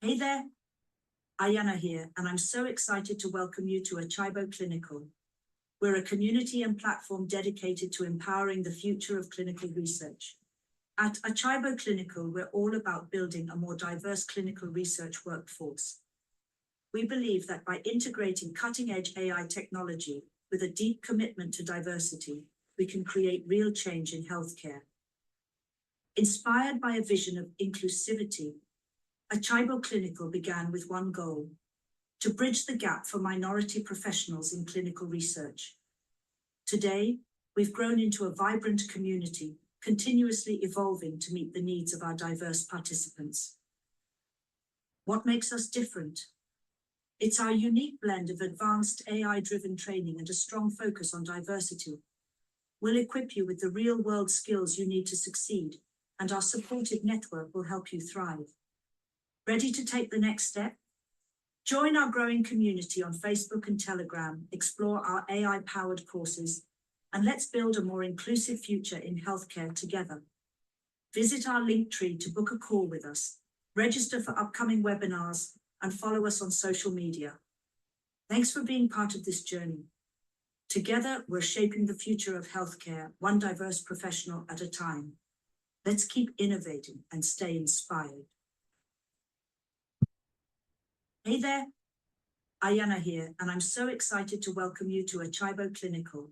Hey there, Ayana here, and I'm so excited to welcome you to Achaibo Clinical. We're a community and platform dedicated to empowering the future of clinical research. At Achaibo Clinical, we're all about building a more diverse clinical research workforce. We believe that by integrating cutting-edge AI technology with a deep commitment to diversity, we can create real change in healthcare. Inspired by a vision of inclusivity, Achaibo Clinical began with one goal: to bridge the gap for minority professionals in clinical research. Today, we've grown into a vibrant community, continuously evolving to meet the needs of our diverse participants. What makes us different? It's our unique blend of advanced AI-driven training and a strong focus on diversity. We'll equip you with the real-world skills you need to succeed, and our supportive network will help you thrive. Ready to take the next step? Join our growing community on Facebook and Telegram, explore our AI-powered courses, and let's build a more inclusive future in healthcare together. Visit our Linktree to book a call with us, register for upcoming webinars, and follow us on social media. Thanks for being part of this journey. Together, we're shaping the future of healthcare, one diverse professional at a time. Let's keep innovating and stay inspired. Hey there, Ayana here, and I'm so excited to welcome you to Achaibo Clinical.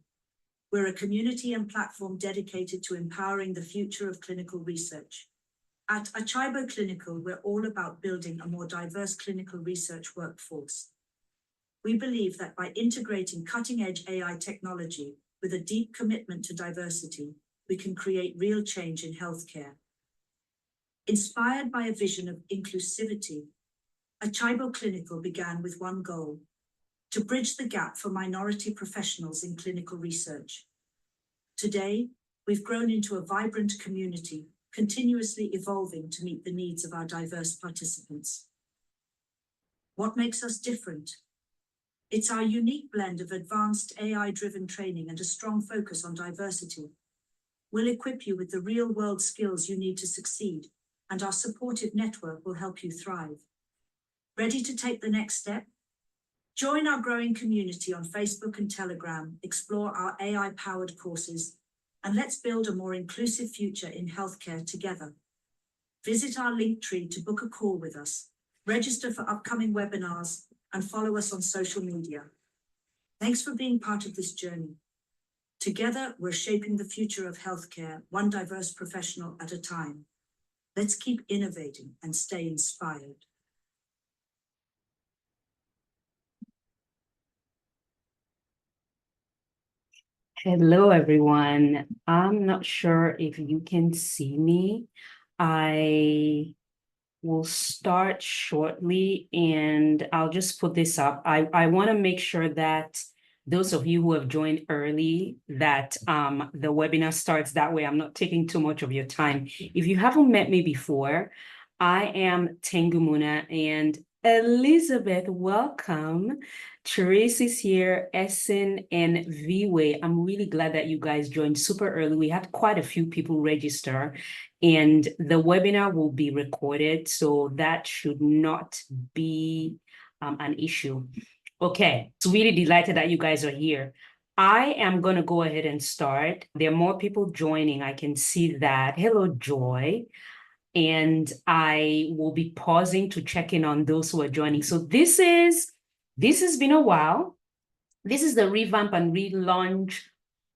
We're a community and platform dedicated to empowering the future of clinical research. At Achaibo Clinical, we're all about building a more diverse clinical research workforce. We believe that by integrating cutting-edge AI technology with a deep commitment to diversity, we can create real change in healthcare. Inspired by a vision of inclusivity, Achaibo Clinical began with one goal: to bridge the gap for minority professionals in clinical research. Today, we've grown into a vibrant community, continuously evolving to meet the needs of our diverse participants. What makes us different? It's our unique blend of advanced AI-driven training and a strong focus on diversity. We'll equip you with the real-world skills you need to succeed, and our supportive network will help you thrive. Ready to take the next step? Join our growing community on Facebook and Telegram, explore our AI-powered courses, and let's build a more inclusive future in healthcare together. Visit our Linktree to book a call with us, register for upcoming webinars, and follow us on social media. Thanks for being part of this journey. Together, we're shaping the future of healthcare, one diverse professional at a time. Let's keep innovating and stay inspired. Hello, everyone. I'm not sure if you can see me. I will start shortly and I'll just put this up. I want to make sure that those of you who have joined early, that the webinar starts that way. I'm not taking too much of your time. If you haven't met me before, I am Tengumuna and Elizabeth, welcome. Therese is here, Essen and Viwe. I'm really glad that you guys joined super early. We had quite a few people register and the webinar will be recorded, so that should not be an issue. Okay, so really delighted that you guys are here. I am going to go ahead and start. There are more people joining. I can see that. Hello, Joy. And I will be pausing to check in on those who are joining. So this has been a while. This is the revamp and relaunch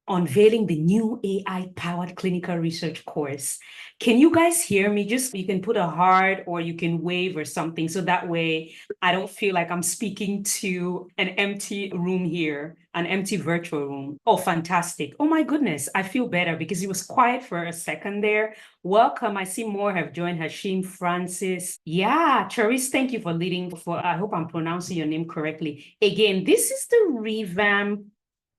unveiling the new AI-powered clinical research course. Can you guys hear me? Just, you can put a heart or you can wave or something, so that way I don't feel like I'm speaking to an empty room here, an empty virtual room. Oh, fantastic. Oh my goodness, I feel better because it was quiet for a second there. Welcome. I see more have joined. Hashim, Francis. Yeah, Charisse, thank you for leading. I hope I'm pronouncing your name correctly. Again, this is the revamp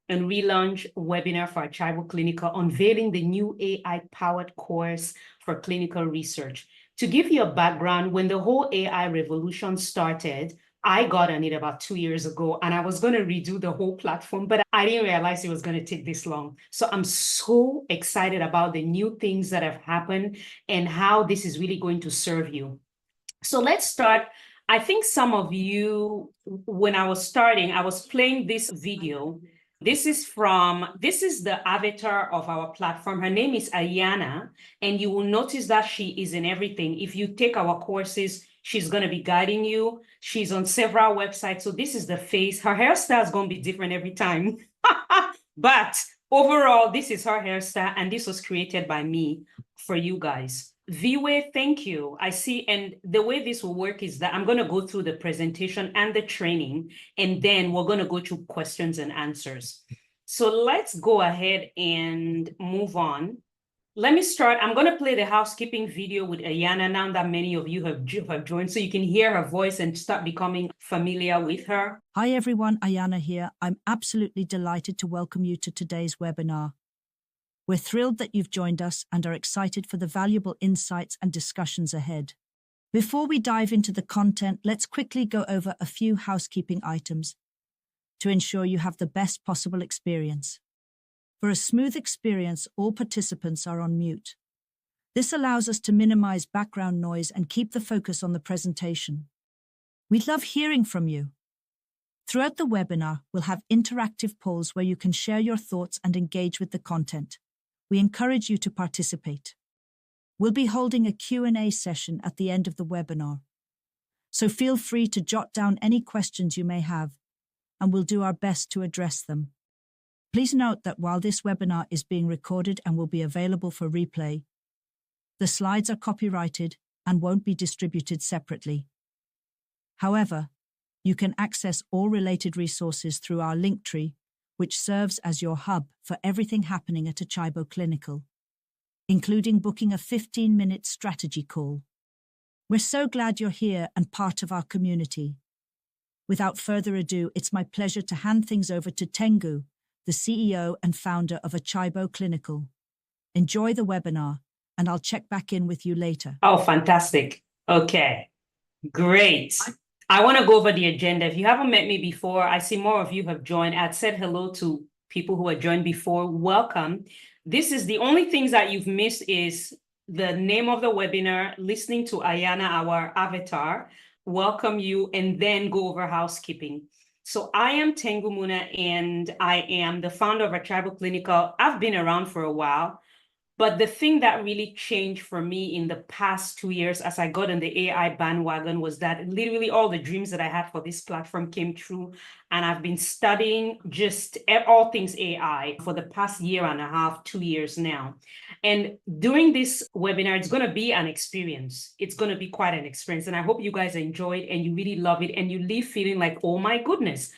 and relaunch webinar for Achaibo Clinical, unveiling the new AI-powered course for clinical research. To give you a background, when the whole AI revolution started, I got on it about 2 years ago, and I was going to redo the whole platform, but I didn't realize it was going to take this long. So I'm so excited about the new things that have happened and how this is really going to serve you. So let's start. I think some of you, when I was starting, I was playing this video. This is the avatar of our platform. Her name is Ayana, and you will notice that she is in everything. If you take our courses, she's going to be guiding you. She's on several websites. So this is the face. Her hairstyle is going to be different every time. But overall, this is her hairstyle, and this was created by me for you guys. Viwe, thank you. I see, and the way this will work is that I'm going to go through the presentation and the training, and then we're going to go through questions and answers. So let's go ahead and move on. Let me start. I'm going to play the housekeeping video with Ayana now that many of you have joined, so you can hear her voice and start becoming familiar with her. Hi everyone, Ayana here. I'm absolutely delighted to welcome you to today's webinar. We're thrilled that you've joined us and are excited for the valuable insights and discussions ahead. Before we dive into the content, let's quickly go over a few housekeeping items to ensure you have the best possible experience. For a smooth experience, all participants are on mute. This allows us to minimize background noise and keep the focus on the presentation. We'd love hearing from you. Throughout the webinar, we'll have interactive polls where you can share your thoughts and engage with the content. We encourage you to participate. We'll be holding a Q&A session at the end of the webinar, so feel free to jot down any questions you may have, and we'll do our best to address them. Please note that while this webinar is being recorded and will be available for replay, the slides are copyrighted and won't be distributed separately. However, you can access all related resources through our Linktree, which serves as your hub for everything happening at Achaibo Clinical, including booking a 15-minute strategy call. We're so glad you're here and part of our community. Without further ado, it's my pleasure to hand things over to Tengu, the CEO and founder of Achaibo Clinical. Enjoy the webinar, and I'll check back in with you later. Oh, fantastic. Okay, great. I want to go over the agenda. If you haven't met me before, I see more of you have joined. I'd said hello to people who had joined before. Welcome. This is the only things that you've missed is the name of the webinar, listening to Ayana, our avatar, welcome you, and then go over housekeeping. So I am Tengu Muna, and I am the founder of Achaibo Clinical. I've been around for a while. But the thing that really changed for me in the past 2 years as I got on the AI bandwagon was that literally all the dreams that I had for this platform came true. And I've been studying just all things AI for the past year and a half, 2 years now. And during this webinar, it's going to be an experience. It's going to be quite an experience. And I hope you guys enjoy it and you really love it and you leave feeling like, oh my goodness,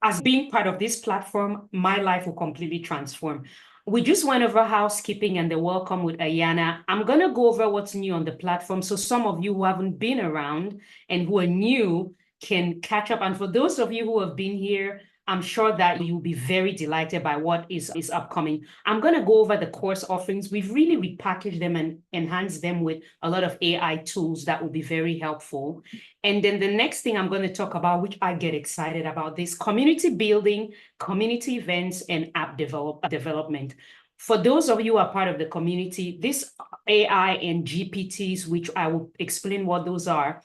as being part of this platform, my life will completely transform. We just went over housekeeping and the welcome with Ayana. I'm going to go over what's new on the platform. So some of you who haven't been around and who are new can catch up. And for those of you who have been here, I'm sure that you'll be very delighted by what is upcoming. I'm going to go over the course offerings. We've really repackaged them and enhanced them with a lot of AI tools that will be very helpful. And then the next thing I'm going to talk about, which I get excited about, this community building, community events, and app development. For those of you who are part of the community, this AI and GPTs, which I will explain what those are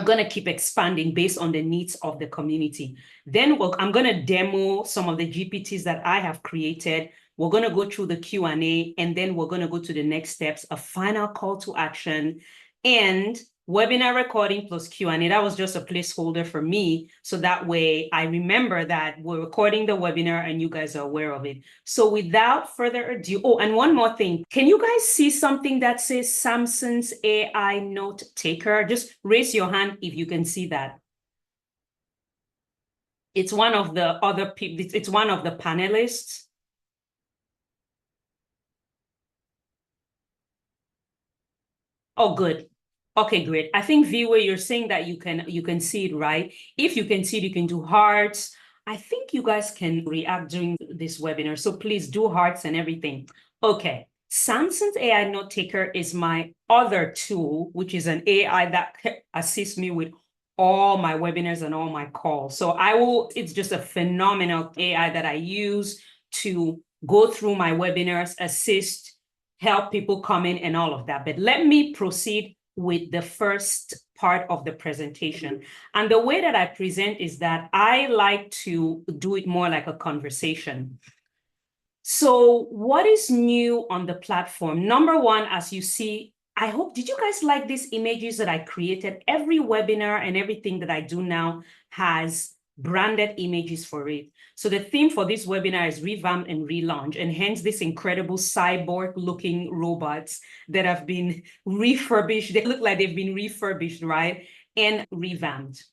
going to keep expanding based on the needs of the community. Then I'm going to demo some of the GPTs that I have created. We're going to go through the Q&A, and then we're going to go to the next steps, a final call to action, and webinar recording plus Q&A. That was just a placeholder for me, so that way I remember that we're recording the webinar and you guys are aware of it. So without further ado, oh, and one more thing. Can you guys see something that says Samson's AI note taker? Just raise your hand if you can see that. It's one of the other people, it's one of the panelists. Oh, good. Okay, great. I think viewer, you're saying that you can see it, right? If you can see it, you can do hearts. I think you guys can react during this webinar. So please do hearts and everything. Okay. Samson's AI Note Taker is my other tool, which is an AI that assists me with all my webinars and all my calls. So it's just a phenomenal AI that I use to go through my webinars, assist, help people come in and all of that. But let me proceed with the first part of the presentation. And the way that I present is that I like to do it more like a conversation. So what is new on the platform? Number one, as you see, did you guys like these images that I created? Every webinar and everything that I do now has branded images for it. So the theme for this webinar is revamp and relaunch, and hence this incredible cyborg looking robots that have been refurbished. They look like they've been refurbished, right? And revamped.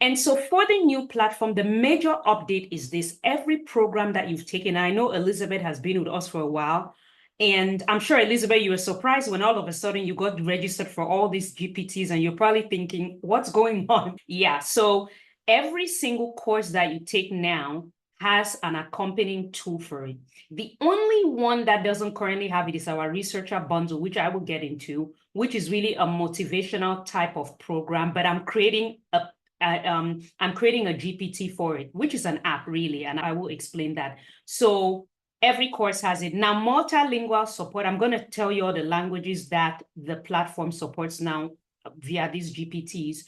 And so for the new platform, the major update is this: every program that you've taken, I know Elizabeth has been with us for a while, and I'm sure, Elizabeth, you were surprised when all of a sudden you got registered for all these GPTs, and you're probably thinking, what's going on? Yeah, so every single course that you take now has an accompanying tool for it. The only one that doesn't currently have it is our researcher bundle, which I will get into, which is really a motivational type of program, but I'm creating a GPT for it, which is an app really, and I will explain that. So every course has it. Now, multilingual support, I'm going to tell you all the languages that the platform supports now via these GPTs.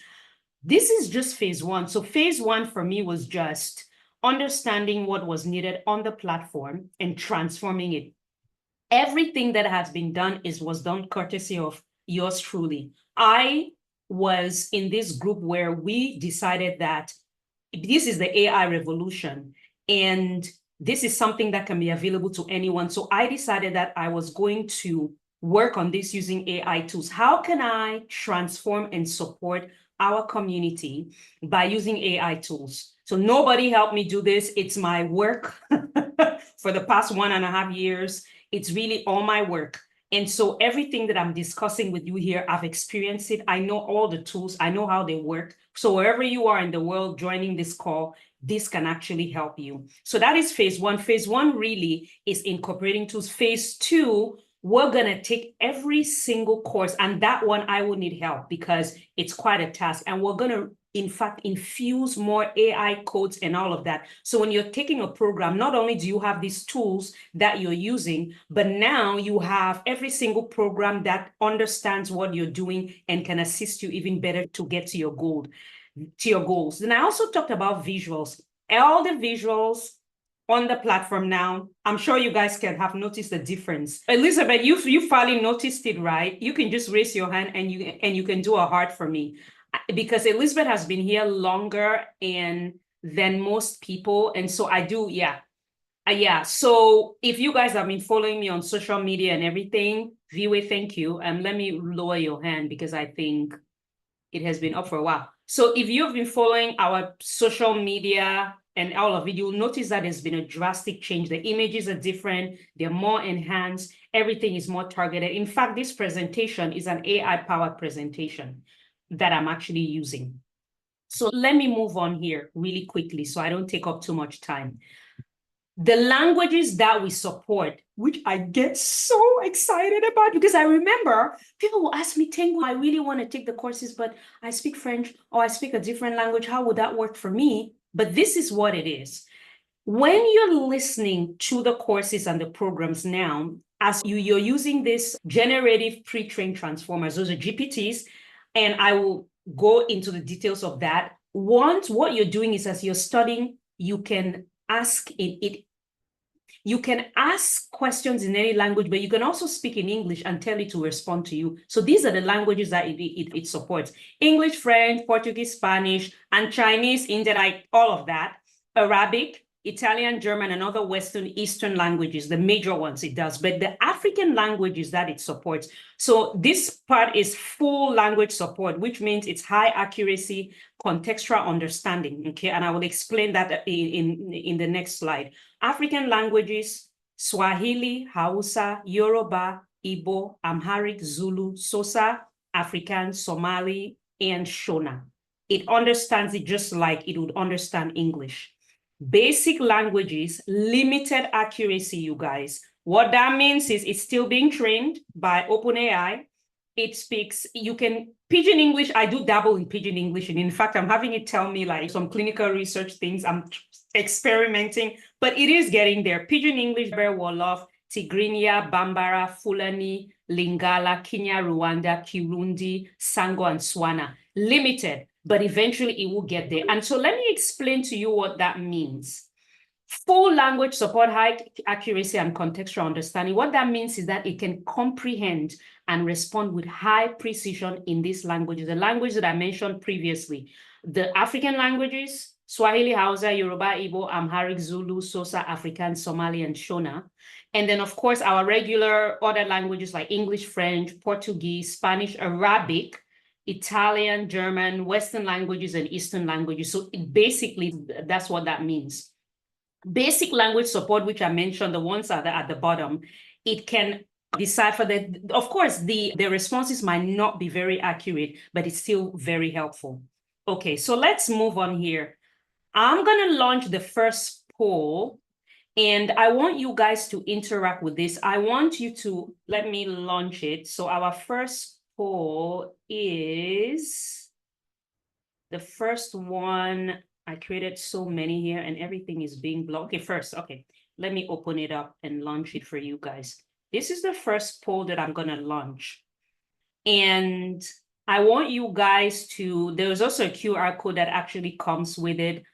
This is just phase one. So phase one for me was just understanding what was needed on the platform and transforming it. Everything that has been done was done courtesy of yours truly. I was in this group where we decided that this is the AI revolution, and this is something that can be available to anyone. So I decided that I was going to work on this using AI tools. How can I transform and support our community by using AI tools? So nobody helped me do this. It's my work for the past 1.5 years. It's really all my work. And so everything that I'm discussing with you here, I've experienced it. I know all the tools. I know how they work. So wherever you are in the world joining this call, this can actually help you. So that is phase one. Phase one really is incorporating tools. Phase two, we're going to take every single course. And that one, I will need help because it's quite a task. And we're going to, in fact, infuse more AI codes and all of that. So when you're taking a program, not only do you have these tools that you're using, but now you have every single program that understands what you're doing and can assist you even better to get to your goals. Then I also talked about visuals. All the visuals on the platform now, I'm sure you guys can have noticed the difference. Elizabeth, you finally noticed it, right? You can just raise your hand and you can do a heart for me, because Elizabeth has been here longer than most people. And so I do, yeah. So if you guys have been following me on social media and everything, Viwe, thank you. Let me lower your hand because I think it has been up for a while. So if you've been following our social media and all of it, you'll notice that there's been a drastic change. The images are different. They're more enhanced. Everything is more targeted. In fact, this presentation is an AI-powered presentation that I'm actually using. So let me move on here really quickly so I don't take up too much time. The languages that we support, which I get so excited about, because I remember people will ask me, Tengu, I really want to take the courses, but I speak French or I speak a different language. How would that work for me? But this is what it is. When you're listening to the courses and the programs now, as you're using this generative pre-trained transformers, those are GPTs, and I will go into the details of that. Once what you're doing is, as you're studying, you can ask you can ask questions in any language, but you can also speak in English and tell it to respond to you. So these are the languages that it supports: English, French, Portuguese, Spanish, and Chinese, Indian, all of that, Arabic, Italian, German, and other Western Eastern languages, the major ones it does, but the African languages that it supports. So this part is full language support, which means it's high accuracy, contextual understanding, okay? And I will explain that in the next slide. African languages: Swahili, Hausa, Yoruba, Igbo, Amharic, Zulu, Xhosa, Afrikaans, Somali, and Shona. It understands it just like it would understand English. Basic languages, limited accuracy, you guys. What that means is it's still being trained by OpenAI. It speaks, you can, Pidgin English, I do dabble in Pidgin English. And in fact, I'm having it tell me like some clinical research things. I'm experimenting, but it is getting there. Pidgin English, Wolof, Tigrinya, Bambara, Fulani, Lingala, Kenya, Rwanda, Kirundi, Sango, and Swana. Limited, but eventually it will get there. And so let me explain to you what that means. Full language support, high accuracy, and contextual understanding. What that means is that it can comprehend and respond with high precision in these languages, the language that I mentioned previously, the African languages, Swahili, Hausa, Yoruba, Igbo, Amharic, Zulu, Xhosa, Afrikaans, Somali, and Shona. And then, of course, our regular other languages like English, French, Portuguese, Spanish, Arabic, Italian, German, Western languages, and Eastern languages. So basically, that's what that means. Basic language support, which I mentioned, the ones at the bottom, it can decipher that. Of course, the responses might not be very accurate, but it's still very helpful. Okay, so let's move on here. I'm going to launch the first poll, and I want you guys to interact with this. I want you to let me launch it. So our first poll is the first one. I created so many here and everything is being blocked. Okay, let me open it up and launch it for you guys. This is the first poll that I'm going to launch. And I want you guys to, there's also a QR code that actually comes with it.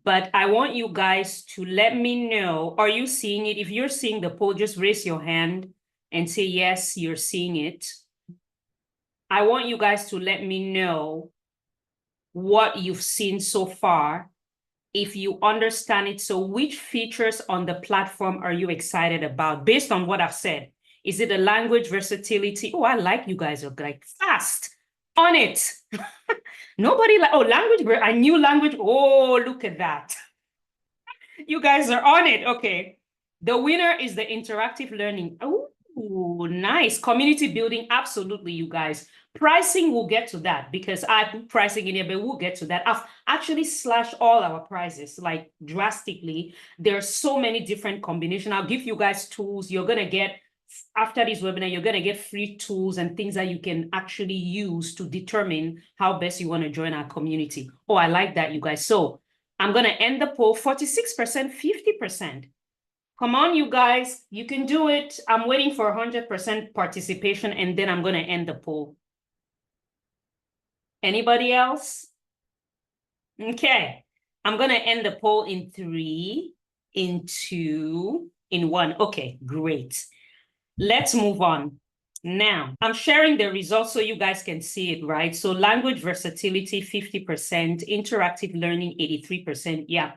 But I want you guys to let me know, are you seeing it? If you're seeing the poll, just raise your hand and say, yes, you're seeing it. I want you guys to let me know what you've seen so far, if you understand it. So which features on the platform are you excited about based on what I've said? Is it a language versatility? Oh, I like you guys are like fast on it. Nobody like, oh, language, a new language. Oh, look at that. You guys are on it. Okay. The winner is the interactive learning. Oh, nice. Community building. Absolutely, you guys. Pricing, we'll get to that because I put pricing in here, but we'll get to that. I've actually slashed all our prices like drastically. There are so many different combinations. I'll give you guys tools. You're going to get, after this webinar, you're going to get free tools and things that you can actually use to determine how best you want to join our community. Oh, I like that, you guys. So I'm going to end the poll, 46%, 50%. Come on, you guys, you can do it. I'm waiting for 100% participation, and then I'm going to end the poll. Anybody else? Okay, I'm going to end the poll in 3, in 2, in 1. Okay, great. Let's move on. Now, I'm sharing the results so you guys can see it, right? So language versatility, 50%, interactive learning, 83%. Yeah,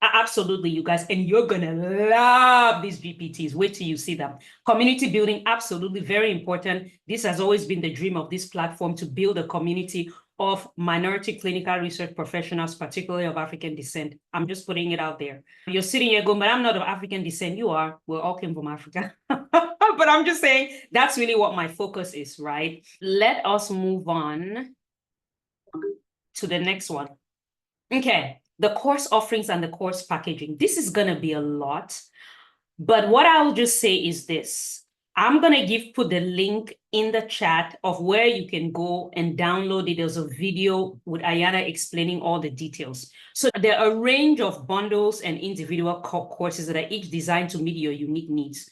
absolutely, you guys. And you're going to love these GPTs. Wait till you see them. Community building, absolutely very important. This has always been the dream of this platform, to build a community of minority clinical research professionals, particularly of African descent. I'm just putting it out there. You're sitting here going, but I'm not of African descent. You are. We all came from Africa. But I'm just saying that's really what my focus is, right? Let us move on to the next one. Okay, the course offerings and the course packaging. This is going to be a lot. But what I'll just say is this. I'm going to put the link in the chat of where you can go and download it. There's a video with Ayana explaining all the details. So there are a range of bundles and individual courses that are each designed to meet your unique needs.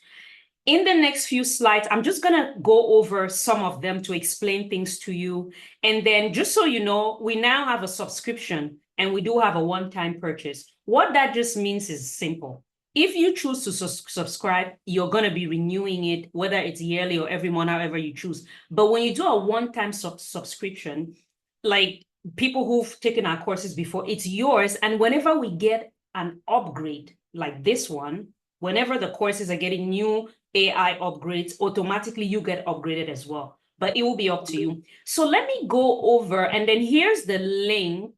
In the next few slides, I'm just going to go over some of them to explain things to you. And then just so you know, we now have a subscription and we do have a one-time purchase. What that just means is simple. If you choose to subscribe, you're going to be renewing it, whether it's yearly or every month, however you choose. But when you do a one-time subscription, like people who've taken our courses before, it's yours. And whenever we get an upgrade like this one, whenever the courses are getting new AI upgrades, automatically you get upgraded as well. But it will be up to you. So let me go over, and then here's the link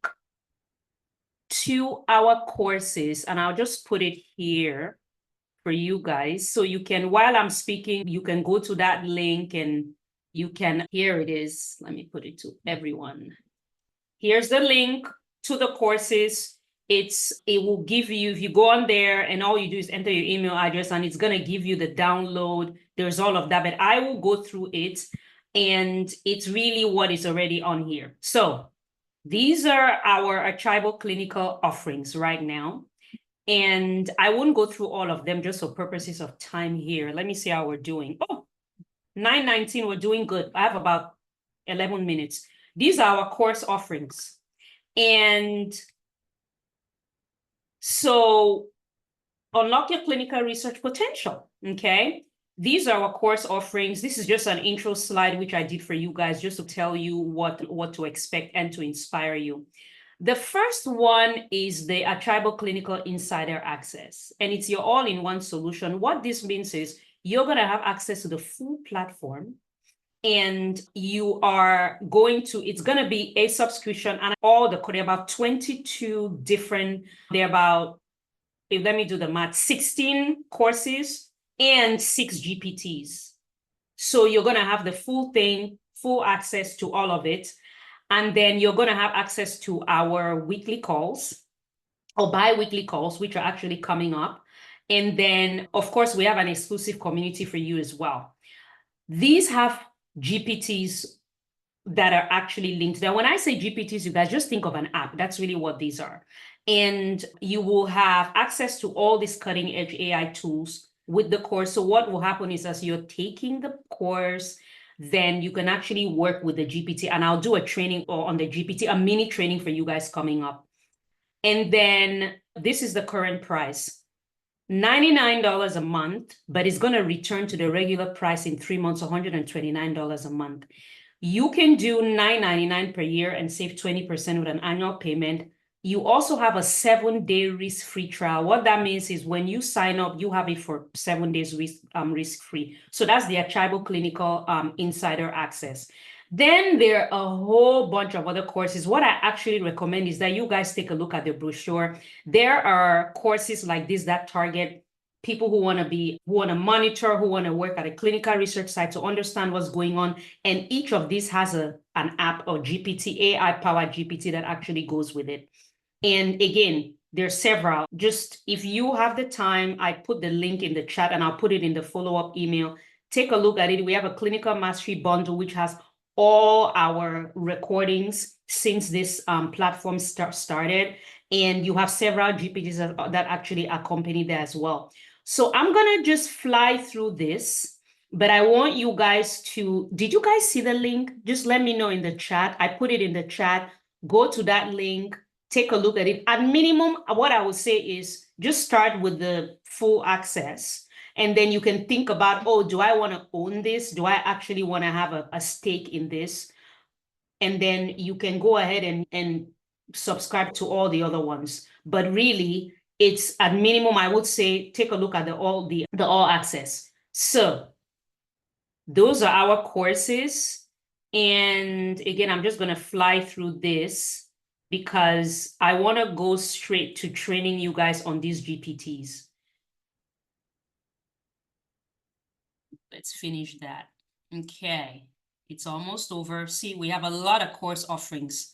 to our courses, and I'll just put it here for you guys. So you can, while I'm speaking, you can go to that link and you can, here it is. Let me put it to everyone. Here's the link to the courses. It will give you, if you go on there and all you do is enter your email address, and it's going to give you the download. There's all of that, but I will go through it, and it's really what is already on here. So these are our Achaibo clinical offerings right now. And I won't go through all of them just for purposes of time here. Let me see how we're doing. Oh, 9:19, we're doing good. I have about 11 minutes. These are our course offerings. And so unlock your clinical research potential, okay? These are our course offerings. This is just an intro slide, which I did for you guys, just to tell you what to expect and to inspire you. The first one is the Achaibo Clinical Insider Access, and it's your all-in-one solution. What this means is you're going to have access to the full platform, and you are going to, it's going to be a subscription, and there are about 22 different, let me do the math, 16 courses and 6 GPTs. So you're going to have the full thing, full access to all of it. And then you're going to have access to our weekly calls or bi-weekly calls, which are actually coming up. And then, of course, we have an exclusive community for you as well. These have GPTs that are actually linked. Now, when I say GPTs, you guys just think of an app. That's really what these are. And you will have access to all these cutting edge AI tools with the course. So what will happen is as you're taking the course, then you can actually work with the GPT, and I'll do a training on the GPT, a mini training for you guys coming up. And then this is the current price, $99 a month, but it's going to return to the regular price in 3 months, $129 a month. You can do $9.99 per year and save 20% with an annual payment. You also have a 7-day risk-free trial. What that means is when you sign up, you have it for 7 days risk-free. So that's the Achaibo Clinical Insider Access. Then there are a whole bunch of other courses. What I actually recommend is that you guys take a look at the brochure. There are courses like this that target people who want to monitor, who want to work at a clinical research site to understand what's going on. And each of these has an app or GPT, AI-powered GPT that actually goes with it. And again, there's several. Just if you have the time, I put the link in the chat and I'll put it in the follow-up email. Take a look at it. We have a clinical mastery bundle, which has all our recordings since this platform started. And you have several GPTs that actually accompany that as well. So I'm going to just fly through this, but I want you guys to, did you guys see the link? Just let me know in the chat. I put it in the chat. Go to that link. Take a look at it. At minimum, what I would say is just start with the full access. And then you can think about, oh, do I want to own this? Do I actually want to have a stake in this? And then you can go ahead and subscribe to all the other ones. But really, it's at minimum, I would say, take a look at the all access. So those are our courses. And again, I'm just going to fly through this because I want to go straight to training you guys on these GPTs. Let's finish that. Okay, it's almost over. See, we have a lot of course offerings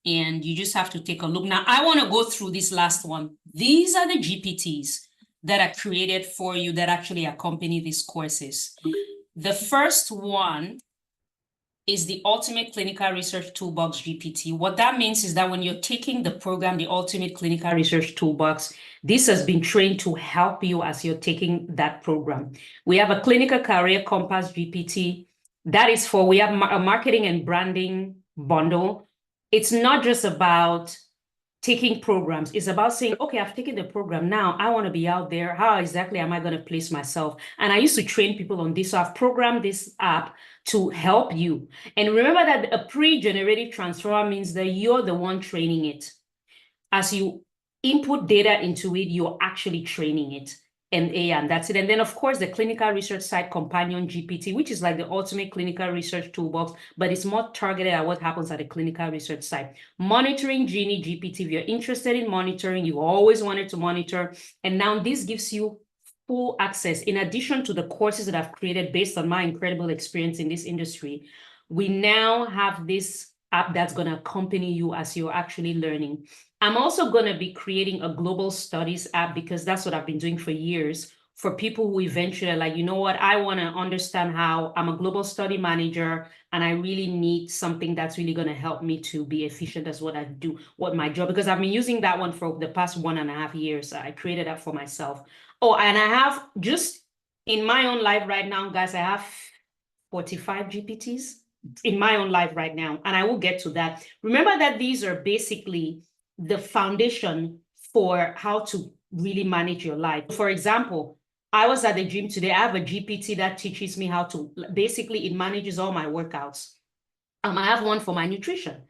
and you just have to take a look. Now, I want to go through this last one. These are the GPTs that are created for you that actually accompany these courses. The first one is the Ultimate Clinical Research Toolbox GPT. What that means is that when you're taking the program, the Ultimate Clinical Research Toolbox, this has been trained to help you as you're taking that program. We have a Clinical Career Compass GPT. That is for, we have a marketing and branding bundle. It's not just about taking programs. It's about saying, okay, I've taken the program. Now I want to be out there. How exactly am I going to place myself? And I used to train people on this. So I've programmed this app to help you. And remember that a pre-generated transformer means that you're the one training it. As you input data into it, you're actually training it. And that's it. And then, of course, the Clinical Research Site Companion GPT, which is like the ultimate clinical research toolbox, but it's more targeted at what happens at a clinical research site. Monitoring Genie GPT, if you're interested in monitoring, you always wanted to monitor. And now this gives you full access. In addition to the courses that I've created based on my incredible experience in this industry, we now have this app that's going to accompany you as you're actually learning. I'm also going to be creating a global studies app because that's what I've been doing for years for people who eventually are like, you know what, I want to understand how I'm a global study manager and I really need something that's really going to help me to be efficient as what I do, what my job, because I've been using that one for the past 1.5 years. I created that for myself. Oh, and I have just in my own life right now, guys, I have 45 GPTs in my own life right now, and I will get to that. Remember that these are basically the foundation for how to really manage your life. For example, I was at the gym today. I have a GPT that teaches me how to, basically, it manages all my workouts. I have one for my nutrition.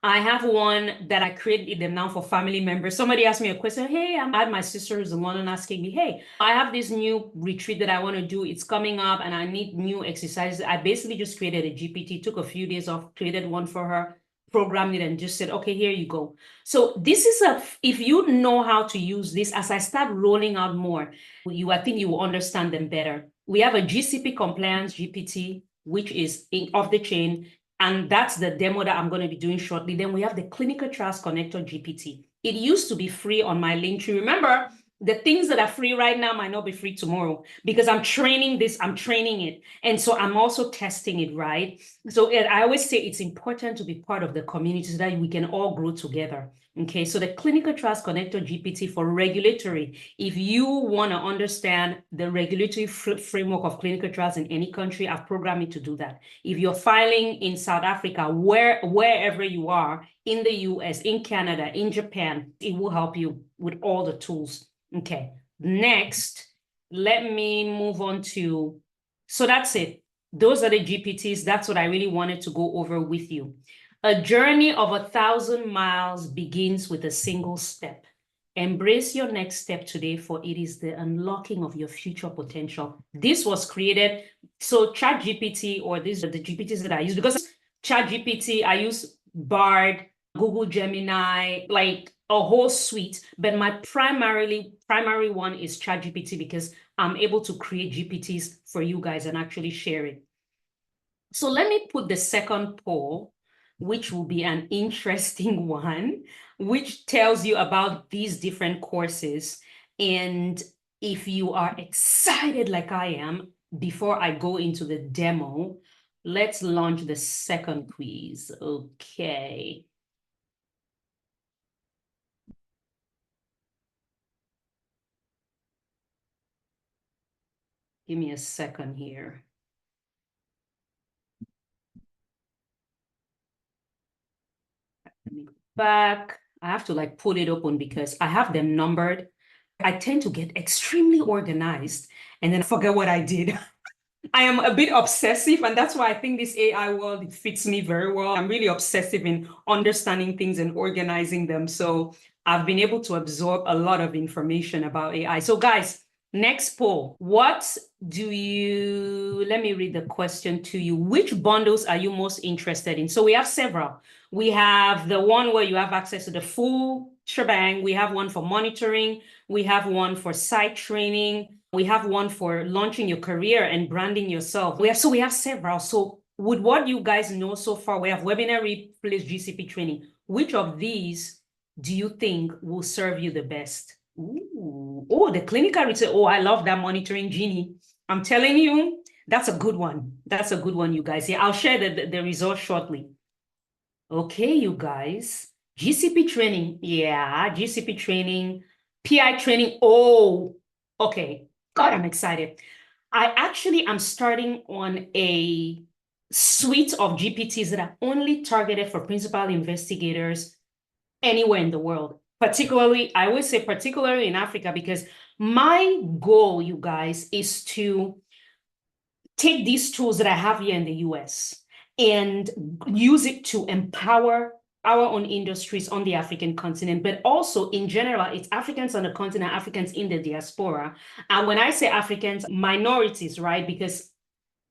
I have one that I created them now for family members. Somebody asked me a question. Hey, I had my sister who's in London asking me, hey, I have this new retreat that I want to do. It's coming up and I need new exercises. I basically just created a GPT, took a few days off, created one for her, programmed it, and just said, okay, here you go. So this is if you know how to use this, as I start rolling out more, I think you will understand them better. We have a GCP compliance GPT, which is off the chain. And that's the demo that I'm going to be doing shortly. Then we have the Clinical Trials Connector GPT. It used to be free on my Linktree. Remember, the things that are free right now might not be free tomorrow because I'm training this, I'm training it. And so I'm also testing it, right? So I always say it's important to be part of the community so that we can all grow together. Okay, so the Clinical Trials Connector GPT for regulatory, if you want to understand the regulatory framework of clinical trials in any country, I've programmed it to do that. If you're filing in South Africa, wherever you are, in the US, in Canada, in Japan, it will help you with all the tools. Okay, next, let me move on to, so that's it. Those are the GPTs. That's what I really wanted to go over with you. A journey of 1,000 miles begins with a single step. Embrace your next step today, for it is the unlocking of your future potential. This was created, so ChatGPT, or these are the GPTs that I use, because ChatGPT, I use Bard, Google Gemini, like a whole suite, but my primary one is ChatGPT because I'm able to create GPTs for you guys and actually share it. So let me put the second poll, which will be an interesting one, which tells you about these different courses. And if you are excited like I am, before I go into the demo, let's launch the second quiz. Okay. Give me a second here. Let me go back. I have to like pull it open because I have them numbered. I tend to get extremely organized and then I forget what I did. I am a bit obsessive, and that's why I think this AI world, it fits me very well. I'm really obsessive in understanding things and organizing them. So I've been able to absorb a lot of information about AI. So guys, next poll. Let me read the question to you. Which bundles are you most interested in? So we have several. We have the one where you have access to the full shebang. We have one for monitoring. We have one for site training. We have one for launching your career and branding yourself. We have several. So with what you guys know so far, we have webinar replace GCP training. Which of these do you think will serve you the best? Ooh. Oh, the clinical research. Oh, I love that monitoring genie. I'm telling you, that's a good one. That's a good one, you guys. Yeah, I'll share the results shortly. Okay, you guys. GCP training. Yeah, GCP training. PI training. Oh, okay. God, I'm excited. I actually am starting on a suite of GPTs that are only targeted for principal investigators anywhere in the world. Particularly, I always say particularly in Africa, because my goal, you guys, is to take these tools that I have here in the US and use it to empower our own industries on the African continent, but also in general, it's Africans on the continent, Africans in the diaspora. And when I say Africans, minorities, right? Because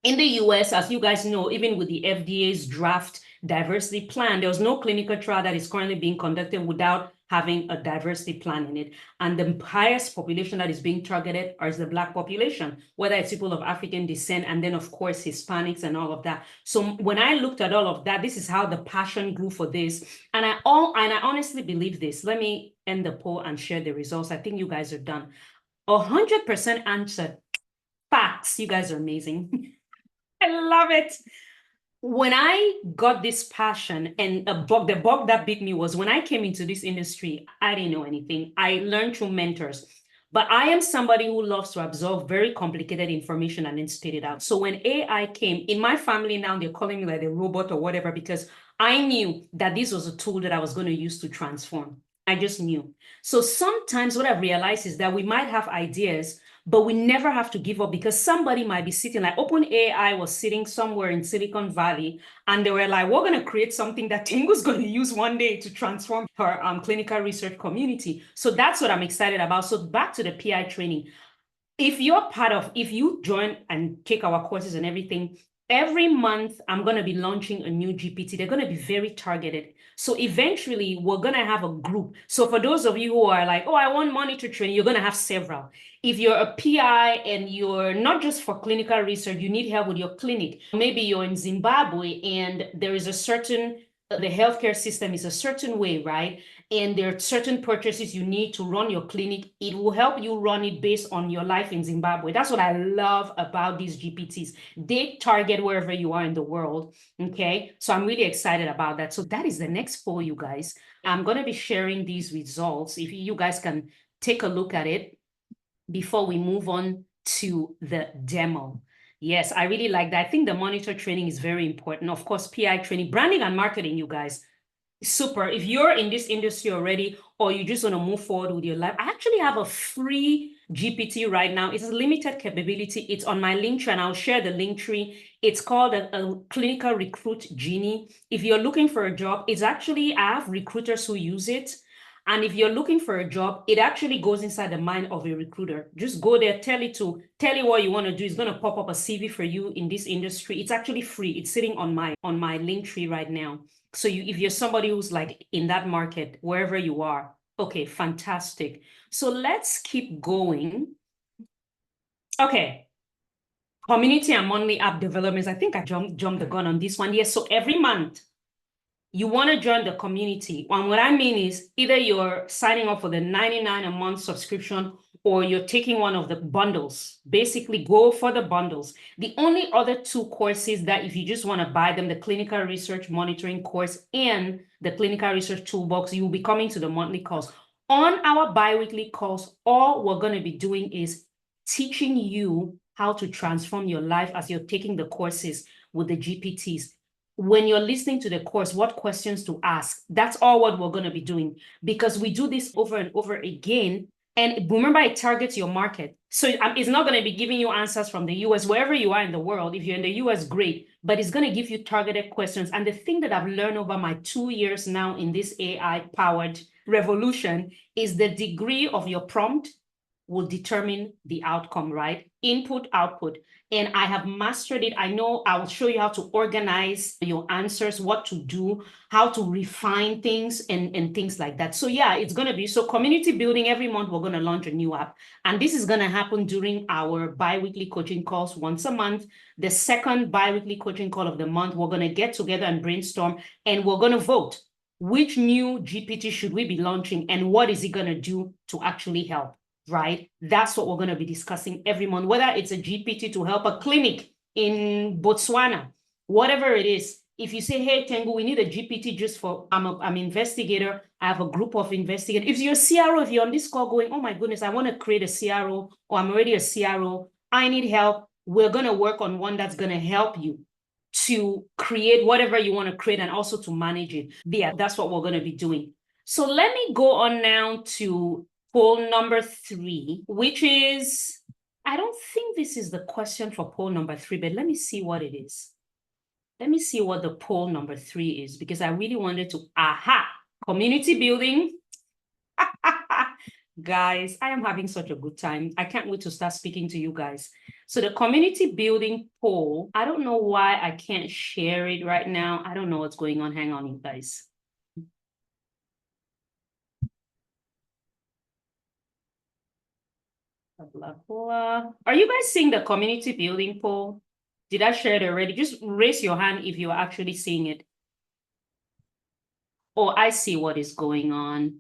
in the US, as you guys know, even with the FDA's draft diversity plan, there was no clinical trial that is currently being conducted without having a diversity plan in it. And the highest population that is being targeted is the Black population, whether it's people of African descent, and then of course, Hispanics and all of that. So when I looked at all of that, this is how the passion grew for this. And I honestly believe this. Let me end the poll and share the results. I think you guys are done. 100% answered. Facts. You guys are amazing. I love it. When I got this passion, and the bug that bit me was when I came into this industry, I didn't know anything. I learned through mentors. But I am somebody who loves to absorb very complicated information and then spit it out. So when AI came, in my family now, they're calling me like a robot or whatever, because I knew that this was a tool that I was going to use to transform. I just knew. So sometimes what I've realized is that we might have ideas, but we never have to give up, because somebody might be sitting, like OpenAI was sitting somewhere in Silicon Valley, and they were like, we're going to create something that Tengu's going to use one day to transform her clinical research community. So that's what I'm excited about. So back to the PI training. If you join and take our courses and everything, every month I'm going to be launching a new GPT. They're going to be very targeted. So eventually we're going to have a group. So for those of you who are like, oh, I want monitor training, you're going to have several. If you're a PI and you're not just for clinical research, you need help with your clinic. Maybe you're in Zimbabwe and there is a certain, the healthcare system is a certain way, right? And there are certain purchases you need to run your clinic. It will help you run it based on your life in Zimbabwe. That's what I love about these GPTs. They target wherever you are in the world, okay? So I'm really excited about that. So that is the next poll, you guys. I'm going to be sharing these results. If you guys can take a look at it before we move on to the demo. Yes, I really like that. I think the monitor training is very important. Of course, PI training, branding and marketing, you guys. Super. If you're in this industry already, or you just want to move forward with your life, I actually have a free GPT right now. It's a limited capability. It's on my link tree, and I'll share the link tree. It's called a clinical recruit genie. If you're looking for a job, it's actually, I have recruiters who use it. And if you're looking for a job, it actually goes inside the mind of a recruiter. Just go there, tell it what you want to do. It's going to pop up a CV for you in this industry. It's actually free. It's sitting on my link tree right now. So if you're somebody who's like in that market, wherever you are, okay, fantastic. So let's keep going. Okay. Community and monthly app developments. I think I jumped the gun on this one. Yes, so every month you want to join the community. And what I mean is either you're signing up for the 99 a month subscription, or you're taking one of the bundles. Basically, go for the bundles. The only other two courses that if you just want to buy them, the clinical research monitoring course and the clinical research toolbox, you'll be coming to the monthly course. On our bi-weekly course, all we're going to be doing is teaching you how to transform your life as you're taking the courses with the GPTs. When you're listening to the course, what questions to ask. That's all what we're going to be doing, because we do this over and over again. And remember, it targets your market. So it's not going to be giving you answers from the US, wherever you are in the world. If you're in the US, great. But it's going to give you targeted questions. And the thing that I've learned over my 2 years now in this AI-powered revolution is the degree of your prompt will determine the outcome, right? Input, output. And I have mastered it. I know I'll show you how to organize your answers, what to do, how to refine things and things like that. So yeah, it's going to be, so community building, every month we're going to launch a new app. And this is going to happen during our bi-weekly coaching calls once a month. The second bi-weekly coaching call of the month, we're going to get together and brainstorm, and we're going to vote. Which new GPT should we be launching, and what is it going to do to actually help? Right? That's what we're going to be discussing every month, whether it's a GPT to help a clinic in Botswana, whatever it is. If you say, hey, Tengu, we need a GPT just for, I'm an investigator, I have a group of investigators. If you're a CRO, if you're on this call going, oh my goodness, I want to create a CRO, or I'm already a CRO, I need help, we're going to work on one that's going to help you to create whatever you want to create and also to manage it. Yeah, that's what we're going to be doing. So let me go on now to poll number 3, which is, I don't think this is the question for poll number 3, but let me see what it is. Let me see what the poll number 3 is, because I really wanted to, community building. Guys, I am having such a good time. I can't wait to start speaking to you guys. So the community building poll, I don't know why I can't share it right now. I don't know what's going on. Hang on, you guys. Blah, blah. Are you guys seeing the community building poll? Did I share it already? Just raise your hand if you are actually seeing it. Oh, I see what is going on.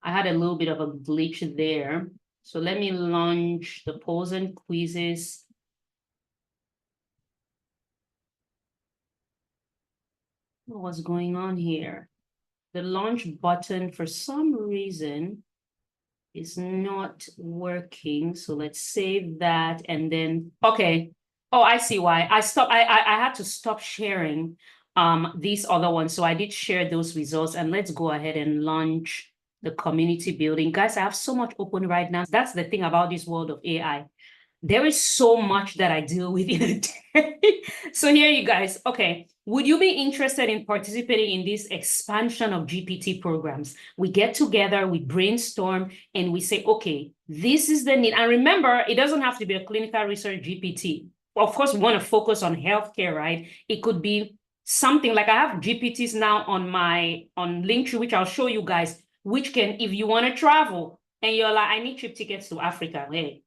I had a little bit of a glitch there. So let me launch the polls and quizzes. What was going on here? The launch button, for some reason, is not working. So let's save that and then, okay. Oh, I see why. I had to stop sharing these other ones. So I did share those results, and let's go ahead and launch the community building. Guys, I have so much open right now. That's the thing about this world of AI. There is so much that I deal with in a day. So here you guys, okay. Would you be interested in participating in this expansion of GPT programs? We get together, we brainstorm, and we say, okay, this is the need. And remember, it doesn't have to be a clinical research GPT. Of course, we want to focus on healthcare, right? It could be something like I have GPTs now on Linktree, which I'll show you guys, which can, if you want to travel, and you're like, I need trip tickets to Africa. Hey,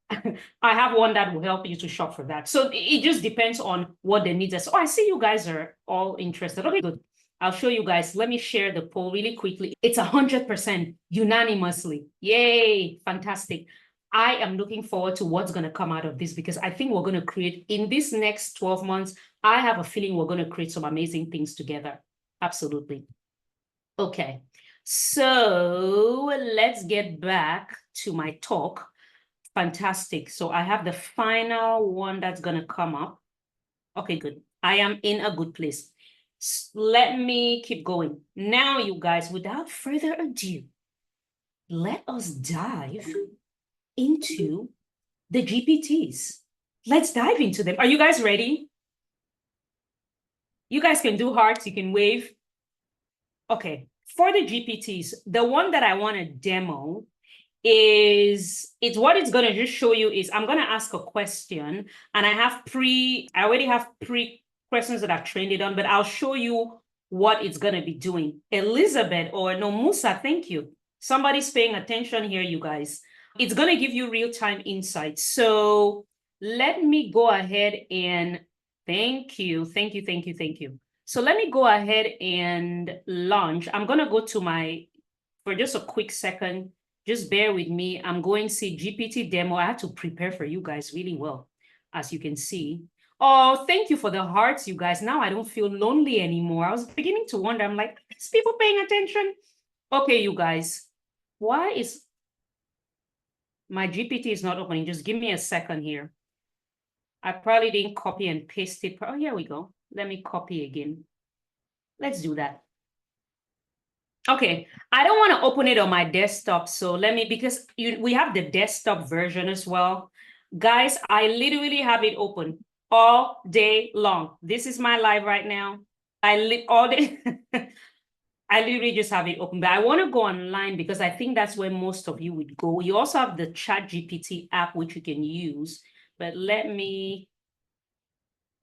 I have one that will help you to shop for that. So it just depends on what the needs are. So I see you guys are all interested. Okay, good. I'll show you guys. Let me share the poll really quickly. It's 100% unanimously. Yay, fantastic. I am looking forward to what's going to come out of this, because I think we're going to create, in this next 12 months, I have a feeling we're going to create some amazing things together. Absolutely. Okay. So let's get back to my talk. Fantastic. So I have the final one that's going to come up. Okay, good. I am in a good place. Let me keep going. Now, you guys, without further ado, let us dive into the GPTs. Let's dive into them. Are you guys ready? You guys can do hearts. You can wave. Okay. For the GPTs, the one that I want to demo is, it's what it's going to just show you is I'm going to ask a question, and I already have pre questions that I've trained it on, but I'll show you what it's going to be doing. Elizabeth, or no, Musa, thank you. Somebody's paying attention here, you guys. It's going to give you real-time insights. So let me go ahead and thank you. So let me go ahead and launch. I'm going to go to for just a quick second, just bear with me. I'm going to see GPT demo. I had to prepare for you guys really well, as you can see. Oh, thank you for the hearts, you guys. Now I don't feel lonely anymore. I was beginning to wonder, I'm like, is people paying attention? Okay, you guys, why is my GPT is not opening? Just give me a second here. I probably didn't copy and paste it. Oh, here we go. Let me copy again. Let's do that. Okay, I don't want to open it on my desktop, so because we have the desktop version as well. Guys, I literally have it open all day long. This is my live right now. All day. I literally just have it open, but I want to go online because I think that's where most of you would go. You also have the ChatGPT app, which you can use, but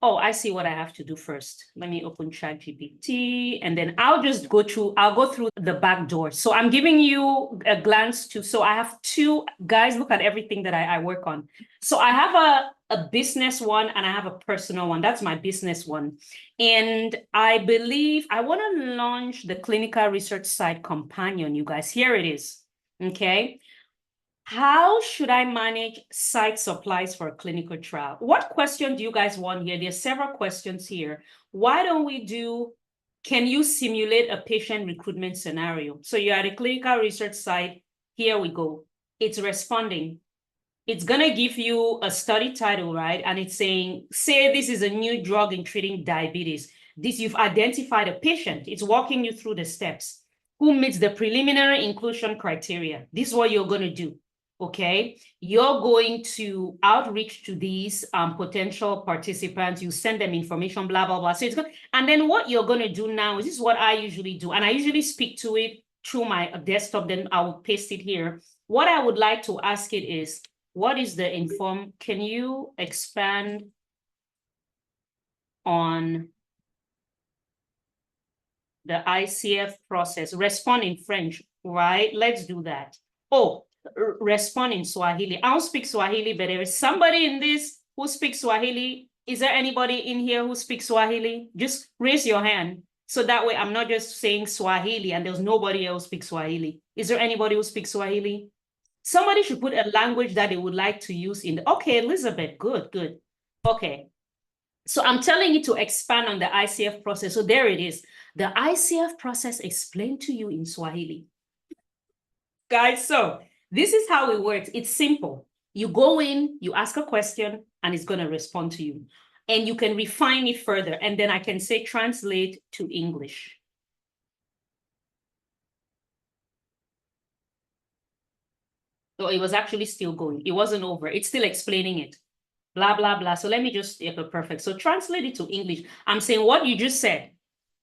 oh, I see what I have to do first. Let me open ChatGPT, and then I'll go through the back door. So I'm giving you a glance so I have two, guys, look at everything that I work on. So I have a business one and I have a personal one. That's my business one. And I believe I want to launch the clinical research site companion, you guys. Here it is, okay? How should I manage site supplies for a clinical trial? What question do you guys want here? There's several questions here. Why don't we can you simulate a patient recruitment scenario? So you're at a clinical research site. Here we go. It's responding. It's going to give you a study title, right? And it's saying, say this is a new drug in treating diabetes. You've identified a patient. It's walking you through the steps. Who meets the preliminary inclusion criteria? This is what you're going to do. Okay, you're going to outreach to these potential participants. You send them information, blah, blah, blah. So it's good. And then what you're going to do now is, this is what I usually do. And I usually speak to it through my desktop. Then I'll paste it here. What I would like to ask it is, what is the inform? Can you expand on the ICF process? Respond in French, right? Let's do that. Oh, respond in Swahili. I don't speak Swahili, but there is somebody in this who speaks Swahili. Is there anybody in here who speaks Swahili? Just raise your hand. So that way I'm not just saying Swahili and there's nobody else speaks Swahili. Is there anybody who speaks Swahili? Somebody should put a language that they would like to use okay, Elizabeth, good. Okay. So I'm telling you to expand on the ICF process. So there it is. The ICF process explained to you in Swahili. Guys, so This is how it works. It's simple. You go in, you ask a question, and it's going to respond to you. And you can refine it further. And then I can say translate to English. So it was actually still going. It wasn't over. It's still explaining it. Blah, blah, blah. So let me just, yeah, perfect. So translate it to English. I'm saying what you just said.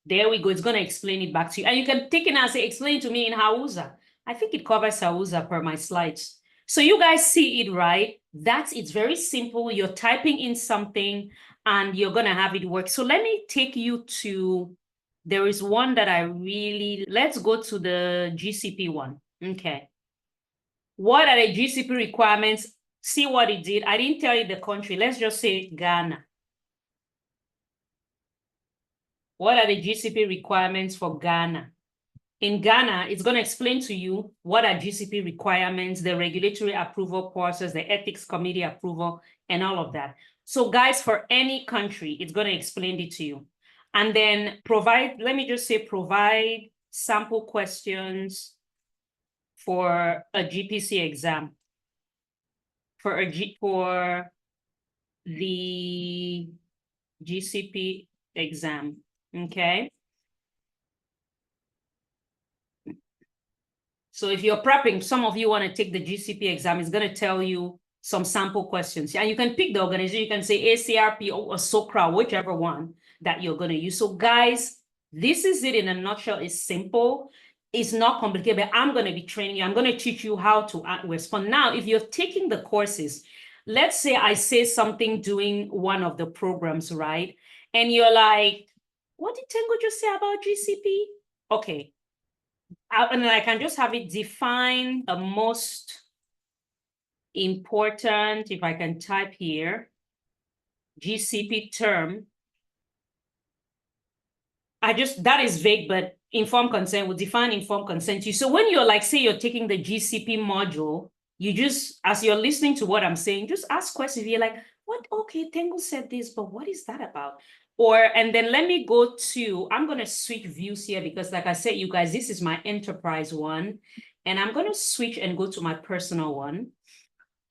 There we go. It's going to explain it back to you. And you can take it and say, explain to me in Hausa. I think it covers Hausa per my slides. So you guys see it, right? It's very simple. You're typing in something and you're going to have it work. So let me take you to, there is one that let's go to the GCP one. Okay. What are the GCP requirements? See what it did. I didn't tell you the country. Let's just say Ghana. What are the GCP requirements for Ghana? In Ghana, it's going to explain to you what are GCP requirements, the regulatory approval process, the ethics committee approval, and all of that. So guys, for any country, it's going to explain it to you. And then provide sample questions for a GPC exam. For the GCP exam, okay? So if you're prepping, some of you want to take the GCP exam, it's going to tell you some sample questions. And you can pick the organization. You can say ACRP or SOCRA, whichever one that you're going to use. So guys, this is it in a nutshell. It's simple. It's not complicated, but I'm going to be training you. I'm going to teach you how to respond. Now, if you're taking the courses, let's say I say something during one of the programs, right? And you're like, what did Tango just say about GCP? Okay. And then I can just have it define the most important, if I can type here, GCP term. That is vague, but informed consent will define informed consent to you. So when you're like, say you're taking the GCP module, you just, as you're listening to what I'm saying, just ask questions. You're like, what? Okay, Tango said this, but what is that about? And then let me go to, I'm going to switch views here because like I said, you guys, this is my enterprise one. And I'm going to switch and go to my personal one.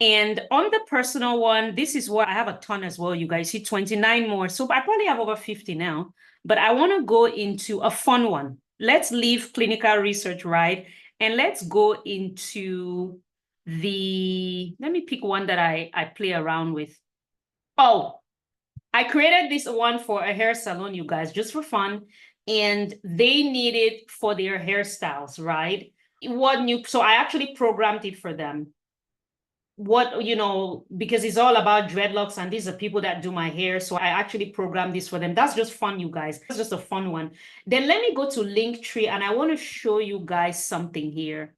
And on the personal one, this is what I have a ton as well, you guys see 29 more. So I probably have over 50 now, but I want to go into a fun one. Let's leave clinical research, right? And let's go into let me pick one that I play around with. Oh, I created this one for a hair salon, you guys, just for fun. And they need it for their hairstyles, right? So I actually programmed it for them. Because it's all about dreadlocks and these are people that do my hair. So I actually programmed this for them. That's just fun, you guys. That's just a fun one. Then let me go to Linktree and I want to show you guys something here.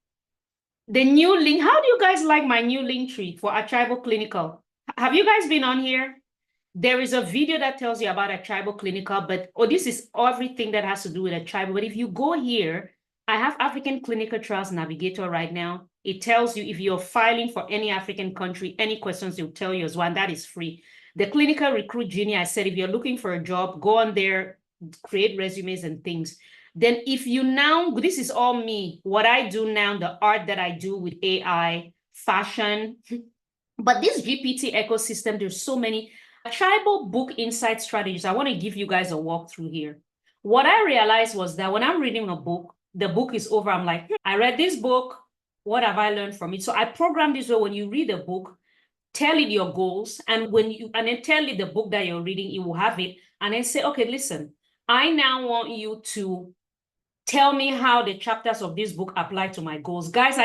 The new link. How do you guys like my new Linktree for Achaibo Clinical? Have you guys been on here? There is a video that tells you about Achaibo Clinical, but this is everything that has to do with Achaibo. But if you go here, I have African Clinical Trials Navigator right now. It tells you if you're filing for any African country, any questions, it'll tell you as well, and that is free. The Clinical Recruit Genie, I said, if you're looking for a job, go on there, create resumes and things. Then if you this is all me, what I do now, the art that I do with AI, fashion. But this GPT ecosystem, there's so many. Achaibo book insight strategies. I want to give you guys a walkthrough here. What I realized was that when I'm reading a book, the book is over. I'm like, I read this book. What have I learned from it? So I programmed this way. When you read a book, tell it your goals. And then tell it the book that you're reading, it will have it. And then say, okay, listen, I now want you to tell me how the chapters of this book apply to my goals. Guys,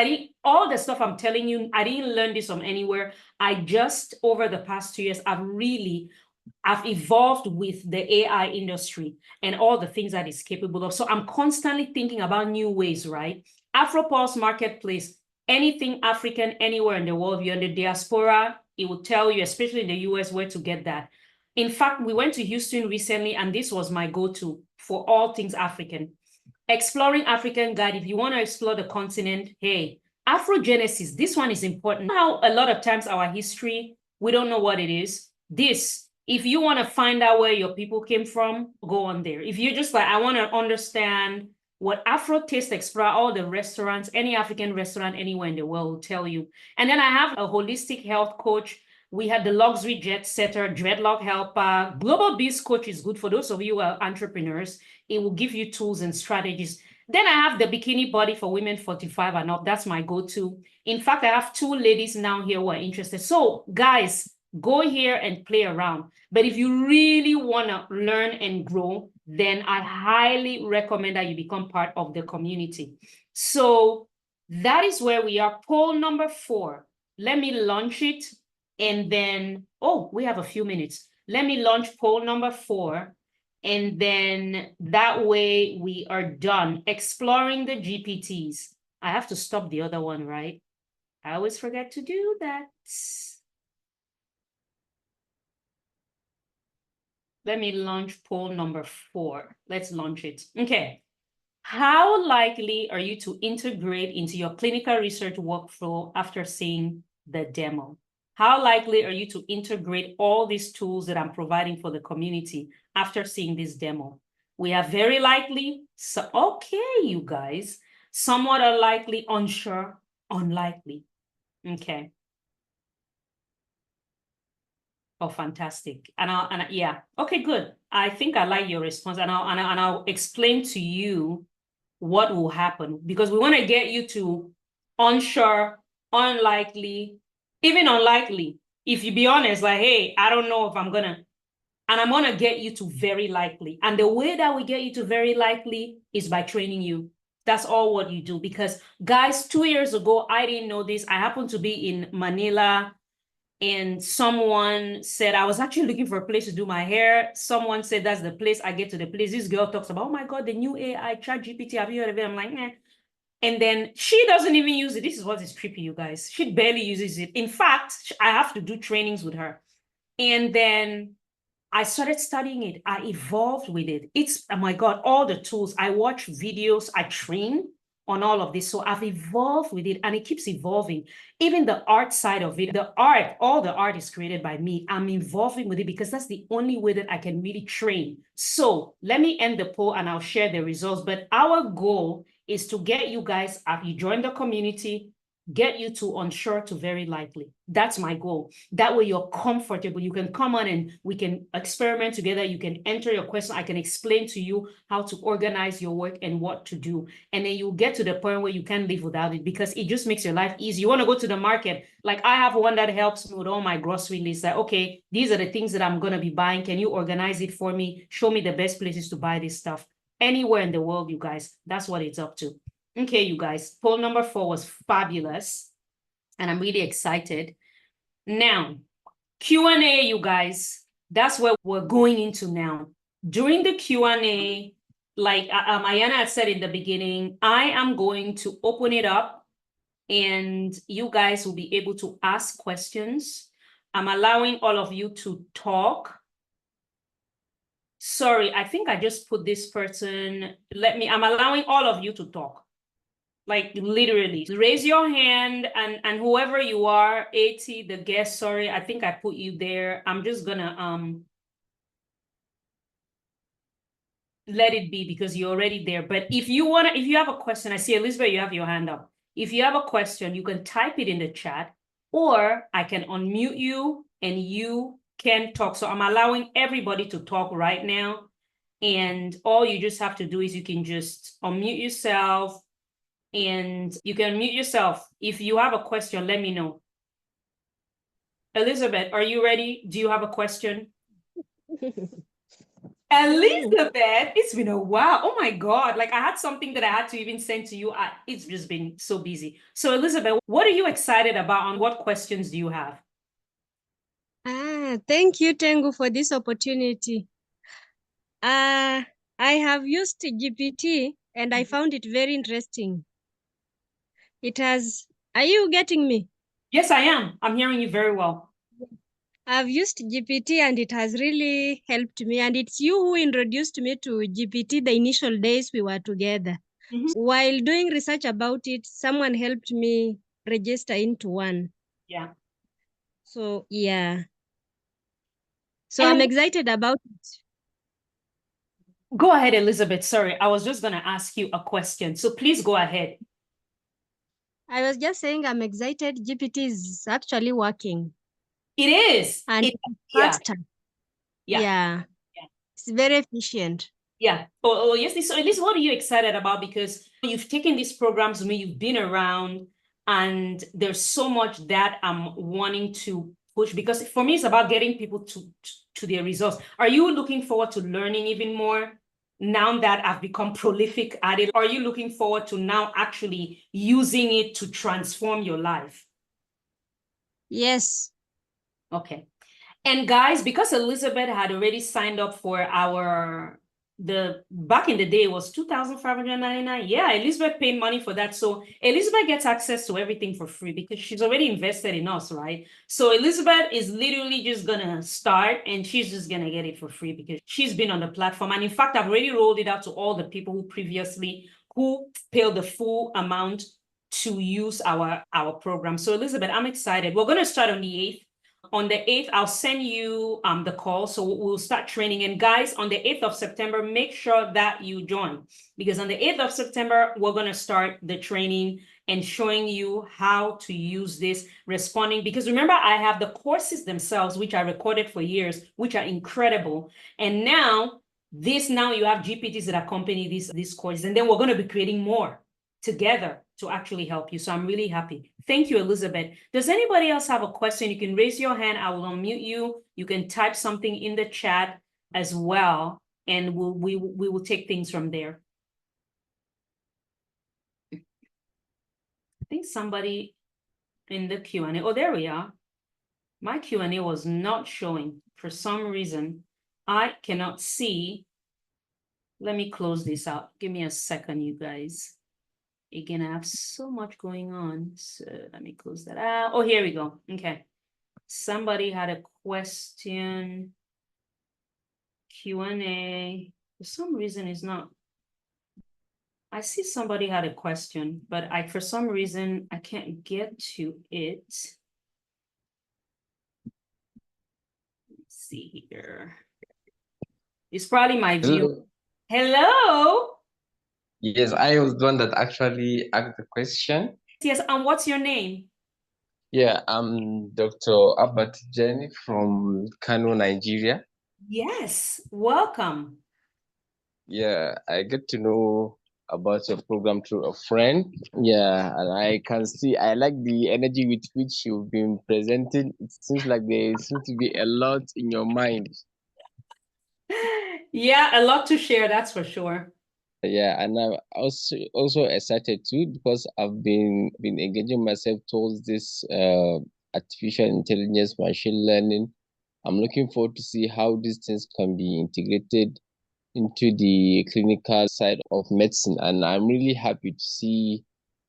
all the stuff I'm telling you, I didn't learn this from anywhere. Over the past 2 years, I've evolved with the AI industry and all the things that it's capable of. So I'm constantly thinking about new ways, right? Afropulse Marketplace, anything African anywhere in the world, you're in the diaspora, it will tell you, especially in the US, where to get that. In fact, we went to Houston recently, and this was my go-to for all things African. Exploring African Guide, if you want to explore the continent, hey, Afrogenesis, this one is important. How a lot of times our history, we don't know what it is. If you want to find out where your people came from, go on there. If you're just like, I want to understand what Afro Taste Explorer, all the restaurants, any African restaurant anywhere in the world will tell you. And then I have a holistic health coach. We had the luxury jet setter, dreadlock helper. Global Biz Coach is good for those of you who are entrepreneurs. It will give you tools and strategies. Then I have the bikini body for women 45 and up. That's my go-to. In fact, I have 2 ladies now here who are interested. So guys, go here and play around. But if you really want to learn and grow, then I highly recommend that you become part of the community. So that is where we are. Poll number 4. Let me launch it. And then, oh, we have a few minutes. Let me launch poll number 4. And then that way we are done exploring the GPTs. I have to stop the other one, right? I always forget to do that. Let me launch poll number 4. Let's launch it. Okay. How likely are you to integrate into your clinical research workflow after seeing the demo? How likely are you to integrate all these tools that I'm providing for the community after seeing this demo? We are very likely. So, okay, you guys. Somewhat unlikely, unsure, unlikely. Okay. Oh, fantastic. And yeah. Okay, good. I think I like your response. And I'll explain to you what will happen, because we want to get you to unsure, unlikely, even unlikely. If you be honest, like, hey, I don't know if I'm gonna, and I'm gonna get you to very likely. And the way that we get you to very likely is by training you. That's all what you do. Because guys, 2 years ago, I didn't know this. I happened to be in Manila, and someone said, I was actually looking for a place to do my hair. Someone said, that's the place. I get to the place. This girl talks about, oh my God, the new AI, ChatGPT, have you heard of it? I'm like, eh. And then she doesn't even use it. This is what is trippy, you guys. She barely uses it. In fact, I have to do trainings with her. And then I started studying it. I evolved with it. It's, oh my God, all the tools. I watch videos, I train on all of this. So I've evolved with it, and it keeps evolving. Even the art side of it, the art, all the art is created by me. I'm evolving with it because that's the only way that I can really train. So let me end the poll and I'll share the results. But our goal is to get you guys, after you join the community, get you to unsure to very likely. That's my goal. That way you're comfortable. You can come on and we can experiment together. You can enter your question. I can explain to you how to organize your work and what to do. And then you'll get to the point where you can't live without it, because it just makes your life easy. You want to go to the market. Like, I have one that helps me with all my grocery lists. Like, okay, these are the things that I'm going to be buying. Can you organize it for me? Show me the best places to buy this stuff. Anywhere in the world, you guys. That's what it's up to. Okay, you guys, poll number 4 was fabulous, and I'm really excited. Now, Q&A, you guys, that's where we're going into now. During the Q&A, like Ayana had said in the beginning, I am going to open it up, and you guys will be able to ask questions. I'm allowing all of you to talk. Sorry, I think I just put this person, I'm allowing all of you to talk. Like, literally, raise your hand, and whoever you are, 80, the guest, sorry, I think I put you there. I'm just gonna let it be because you're already there. But if you have a question, I see Elizabeth, you have your hand up. If you have a question, you can type it in the chat, or I can unmute you and you can talk. So I'm allowing everybody to talk right now. And all you just have to do is you can just unmute yourself. And you can mute yourself. If you have a question, let me know. Elizabeth, are you ready? Do you have a question? Elizabeth, it's been a while. Oh my God. Like, I had something that I had to even send to you. It's just been so busy. So Elizabeth, what are you excited about, and what questions do you have? Thank you, Tengu, for this opportunity. I have used GPT and I found it very interesting. Are you getting me? Yes, I am. I'm hearing you very well. I've used GPT and it has really helped me. And it's you who introduced me to GPT the initial days we were together. While doing research about it, someone helped me register into one. Yeah. So, yeah. So I'm excited about it. Go ahead, Elizabeth. Sorry, I was just going to ask you a question. So please go ahead. I was just saying I'm excited. GPT is actually working. It is. And It, it's yeah. faster. Yeah. Yeah. Yeah. It's very efficient. Yeah. Oh, yes. So at least what are you excited about? Because you've taken these programs, you've been around, and there's so much that I'm wanting to push. Because for me, it's about getting people to their results. Are you looking forward to learning even more now that I've become prolific at it? Are you looking forward to now actually using it to transform your life? Yes. Okay. And guys, because Elizabeth had already signed up for back in the day it was 2,599. Yeah, Elizabeth paid money for that. So Elizabeth gets access to everything for free because she's already invested in us, right? So Elizabeth is literally just gonna start and she's just gonna get it for free because she's been on the platform. And in fact, I've already rolled it out to all the people who paid the full amount to use our program. So Elizabeth, I'm excited. We're gonna start on the 8th. On the 8th, I'll send you the call. So we'll start training. And guys, on the 8th of September, make sure that you join. Because on the 8th of September, we're going to start the training and showing you how to use this, responding. Because remember, I have the courses themselves, which I recorded for years, which are incredible. And now you have GPTs that accompany these courses. And then we're going to be creating more together to actually help you. So I'm really happy. Thank you, Elizabeth. Does anybody else have a question? You can raise your hand. I will unmute you. You can type something in the chat as well, and we will take things from there. I think somebody in the Q&A. Oh, there we are. My Q&A was not showing for some reason. I cannot see. Let me close this out. Give me a second, you guys. Again, I have so much going on. So let me close that out. Oh, here we go. Okay. Somebody had a question. Q&A. For some reason, it's not. I see somebody had a question, but for some reason, I can't get to it. Let's see here. It's probably my view. Hello. Yes, I was the one that actually asked the question. Yes, and what's your name? Yeah, I'm Dr. Abat Jenny from Kano, Nigeria. Yes, welcome. Yeah, I get to know about your program through a friend. Yeah, and I can see, I like the energy with which you've been presenting. It seems like there seems to be a lot in your mind. Yeah, a lot to share, that's for sure. Yeah, and I'm also excited too because I've been engaging myself towards this artificial intelligence, machine learning. I'm looking forward to see how these things can be integrated into the clinical side of medicine, and I'm really happy to see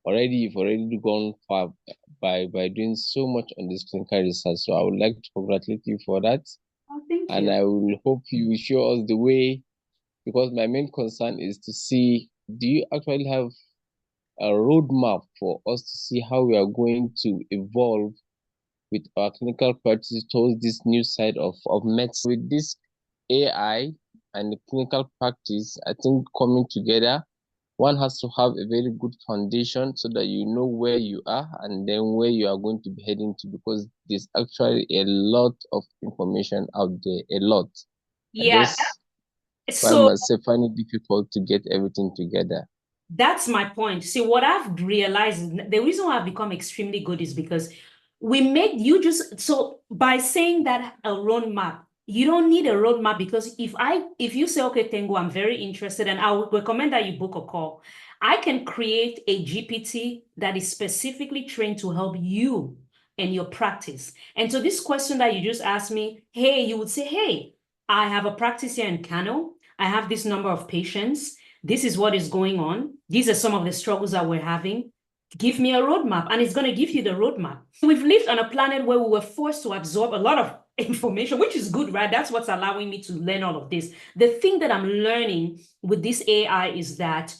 you've already gone far by doing so much on this clinical research. So I would like to congratulate you for that. Oh, thank you. And I will hope you show us the way, because my main concern is to see, do you actually have a roadmap for us to see how we are going to evolve with our clinical practice towards this new side of medicine? With this AI and the clinical practice, I think coming together, one has to have a very good foundation so that you know where you are and then where you are going to be heading to, because there's actually a lot of information out there, a lot. Yeah. So myself finding it difficult to get everything together. That's my point. See, what I've realized, the reason why I've become extremely good is because so by saying that a roadmap, you don't need a roadmap, because if you say, okay, Tengo, I'm very interested, and I would recommend that you book a call. I can create a GPT that is specifically trained to help you and your practice. And so this question that you just asked me, hey, you would say, hey, I have a practice here in Kano. I have this number of patients. This is what is going on. These are some of the struggles that we're having. Give me a roadmap, and it's going to give you the roadmap. We've lived on a planet where we were forced to absorb a lot of information, which is good, right? That's what's allowing me to learn all of this. The thing that I'm learning with this AI is that,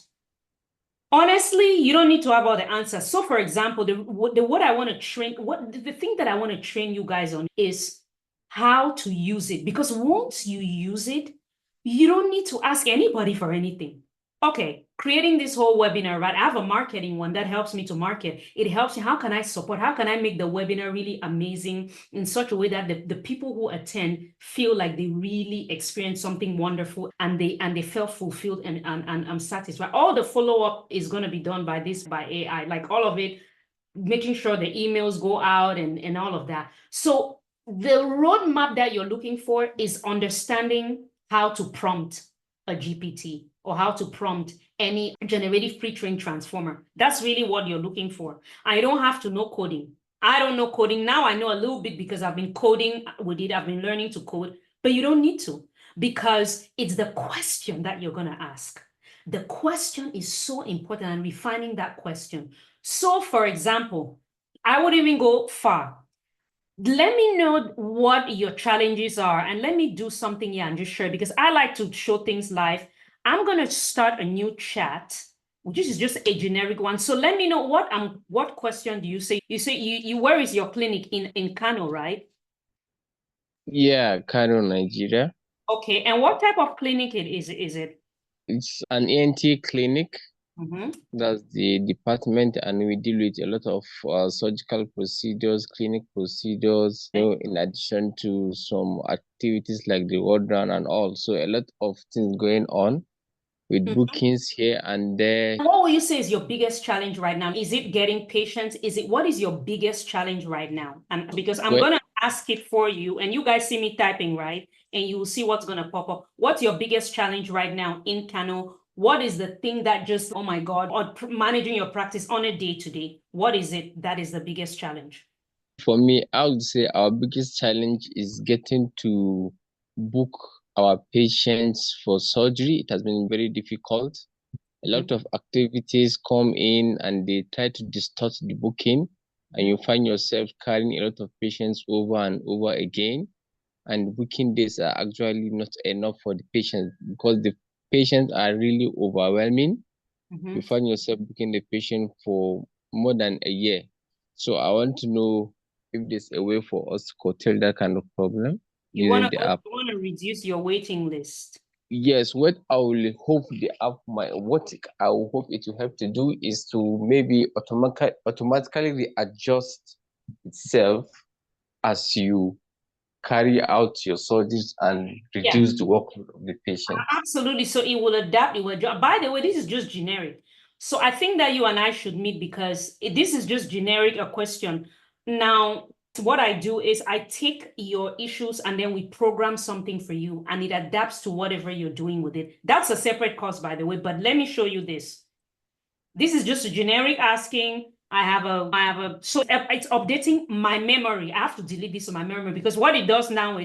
honestly, you don't need to have all the answers. So, for example, the thing that I want to train you guys on is how to use it. Because once you use it, You don't need to ask anybody for anything. Okay, creating this whole webinar, right? I have a marketing one that helps me to market. It helps you. How can I support? How can I make the webinar really amazing in such a way that the people who attend feel like they really experienced something wonderful and they felt fulfilled and satisfied. All the follow-up is going to be done by AI, like all of it, making sure the emails go out and all of that. So the roadmap that you're looking for is understanding how to prompt a GPT or how to prompt any generative pre-trained transformer. That's really what you're looking for. I don't have to know coding. I don't know coding. Now I know a little bit because I've been coding with it. I've been learning to code, but you don't need to, because it's the question that you're going to ask. The question is so important, and refining that question. So, for example, I would even go far. Let me know what your challenges are, and let me do something here and just share, because I like to show things live. I'm going to start a new chat, which is just a generic one. So let me know what question do you say? You say you where is your clinic in Kano, right? Yeah, Kano, Nigeria. Okay, and what type of clinic is it? It's an ENT clinic. That's the department, and we deal with a lot of surgical procedures, clinic procedures, in addition to some activities like the ward round and all. So a lot of things going on with bookings here and there. What will you say is your biggest challenge right now? Is it getting patients? What is your biggest challenge right now? And because I'm going to ask it for you, and you guys see me typing, right? And you will see what's going to pop up. What's your biggest challenge right now in Kano? What is the thing that just, oh my God, or managing your practice on a day-to-day? What is it that is the biggest challenge? For me, I would say our biggest challenge is getting to book our patients for surgery. It has been very difficult. A lot of activities come in and they try to distort the booking, and you find yourself carrying a lot of patients over and over again. And booking days are actually not enough for the patients because the patients are really overwhelming. You find yourself booking the patient for more than a year. So I want to know if there's a way for us to curtail that kind of problem using the app. You want to reduce your waiting list? Yes, what I will hope the app what I will hope it will help to do is to maybe automatically readjust itself as you carry out your surgeries and reduce the workload of the patient. Absolutely. So it will adapt, it will adjust. By the way, this is just generic. So I think that you and I should meet, because this is just generic, a question. Now, what I do is I take your issues and then we program something for you, and it adapts to whatever you're doing with it. That's a separate course, by the way, but let me show you this. This is just a generic asking. So it's updating my memory. I have to delete this on my memory, because what it does now,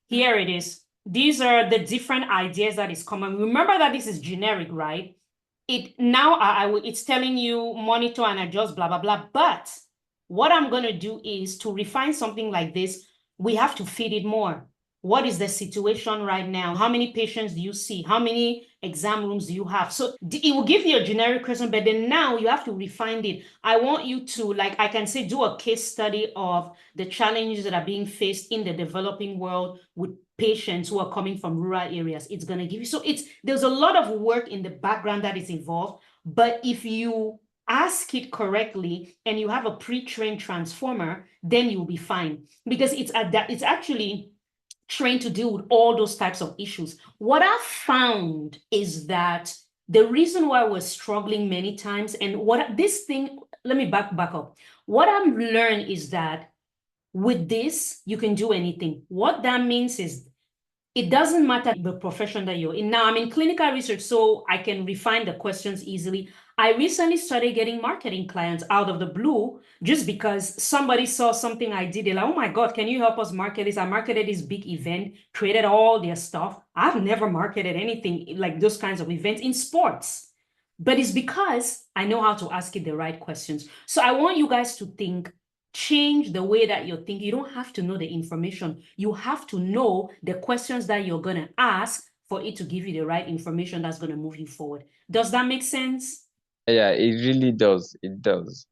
here it is. These are the different ideas that is common. Remember that this is generic, right? It's telling you monitor and adjust, blah, blah, blah. But what I'm going to do is to refine something like this, we have to feed it more. What is the situation right now? How many patients do you see? How many exam rooms do you have? So it will give you a generic question, but then now you have to refine it. I want you to, like, I can say, do a case study of the challenges that are being faced in the developing world with patients who are coming from rural areas. It's going to give you, so there's a lot of work in the background that is involved, but if you ask it correctly and you have a pre-trained transformer, then you'll be fine, because it's actually trained to deal with all those types of issues. What I've found is that the reason why we're struggling many times, and let me back up. What I've learned is that with this, you can do anything. What that means is it doesn't matter the profession that you're in. Now, I'm in clinical research, so I can refine the questions easily. I recently started getting marketing clients out of the blue just because somebody saw something I did. They're like, oh my God, can you help us market this? I marketed this big event, created all their stuff. I've never marketed anything like those kinds of events in sports, but it's because I know how to ask it the right questions. So I want you guys to change the way that you're thinking. You don't have to know the information. You have to know the questions that you're going to ask for it to give you the right information that's going to move you forward. Does that make sense? Yeah, it really does. It does.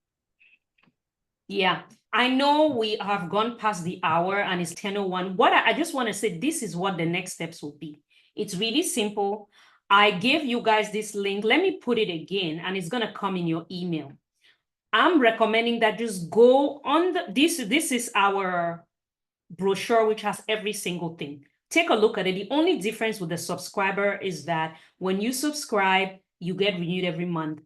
Yeah, I know we have gone past the hour and it's 10:01. I just want to say, this is what the next steps will be. It's really simple. I gave you guys this link. Let me put it again, and it's gonna come in your email. I'm recommending that just go on this is our brochure, which has every single thing. Take a look at it. The only difference with the subscriber is that when you subscribe, you get renewed every month.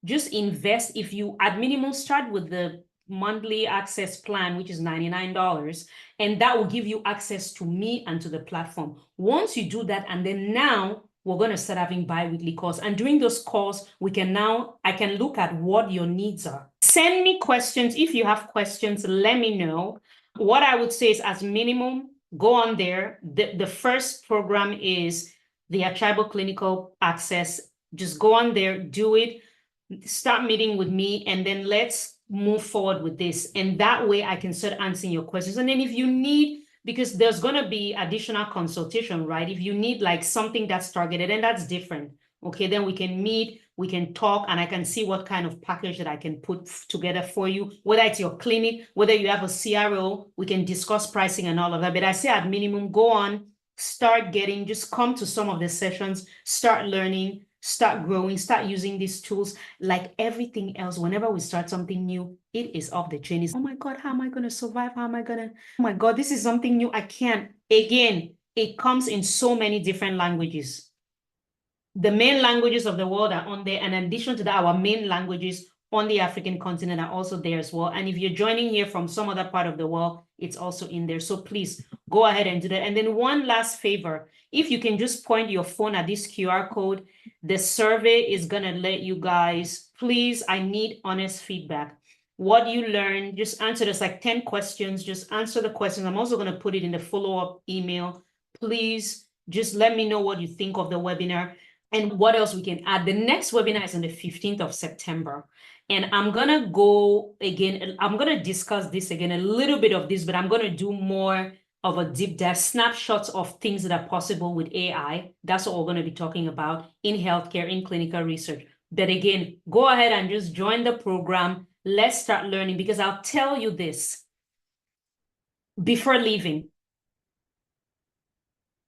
Just invest. If you at minimum start with the monthly access plan, which is $99, and that will give you access to me and to the platform. Once you do that, and then now we're going to start having bi-weekly calls, and during those calls I can look at what your needs are. Send me questions. If you have questions, let me know. What I would say is, as minimum, go on there. The first program is the Achaibo Clinical Access. Just go on there, do it, start meeting with me, and then let's move forward with this. And that way I can start answering your questions. And then if you need, because there's going to be additional consultation, right? If you need like something that's targeted, and that's different, okay, then we can meet, we can talk, and I can see what kind of package that I can put together for you, whether it's your clinic, whether you have a CRO, we can discuss pricing and all of that. But I say at minimum, go on, start getting, just come to some of the sessions, start learning, start growing, start using these tools. Like everything else, whenever we start something new, it is off the chain. It's, oh my God, how am I going to survive? How am I going to, oh my God, this is something new. I can't. Again, it comes in so many different languages. The main languages of the world are on there. And in addition to that, our main languages on the African continent are also there as well. And if you're joining here from some other part of the world, it's also in there. So please go ahead and do that. And then one last favor, if you can just point your phone at this QR code, the survey is going to let you guys, please, I need honest feedback. What you learned, just answer. There's like 10 questions. Just answer the questions. I'm also going to put it in the follow-up email. Please just let me know what you think of the webinar and what else we can add. The next webinar is on the 15th of September. And I'm going to go again. I'm going to discuss this again, a little bit of this, but I'm going to do more of a deep dive, snapshots of things that are possible with AI. That's what we're going to be talking about in healthcare, in clinical research. But again, go ahead and just join the program. Let's start learning, because I'll tell you this before leaving.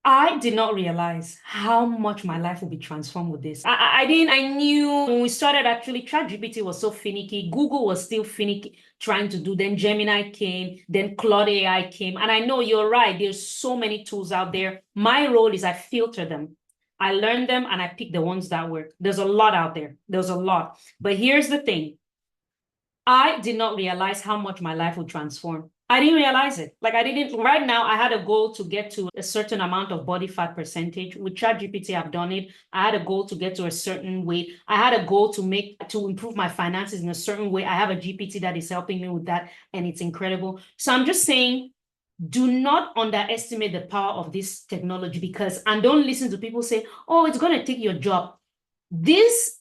I did not realize how much my life will be transformed with this. I knew when we started, actually, ChatGPT was so finicky. Google was still finicky trying to do. Then Gemini came, then Claude AI came. And I know you're right. There's so many tools out there. My role is I filter them. I learn them and I pick the ones that work. There's a lot out there. There's a lot. But here's the thing. I did not realize how much my life would transform. I didn't realize it. Like right now, I had a goal to get to a certain amount of body fat percentage. With ChatGPT, I've done it. I had a goal to get to a certain weight. I had a goal to improve my finances in a certain way. I have a GPT that is helping me with that, and it's incredible. So I'm just saying, do not underestimate the power of this technology, and don't listen to people say, oh, it's going to take your job. This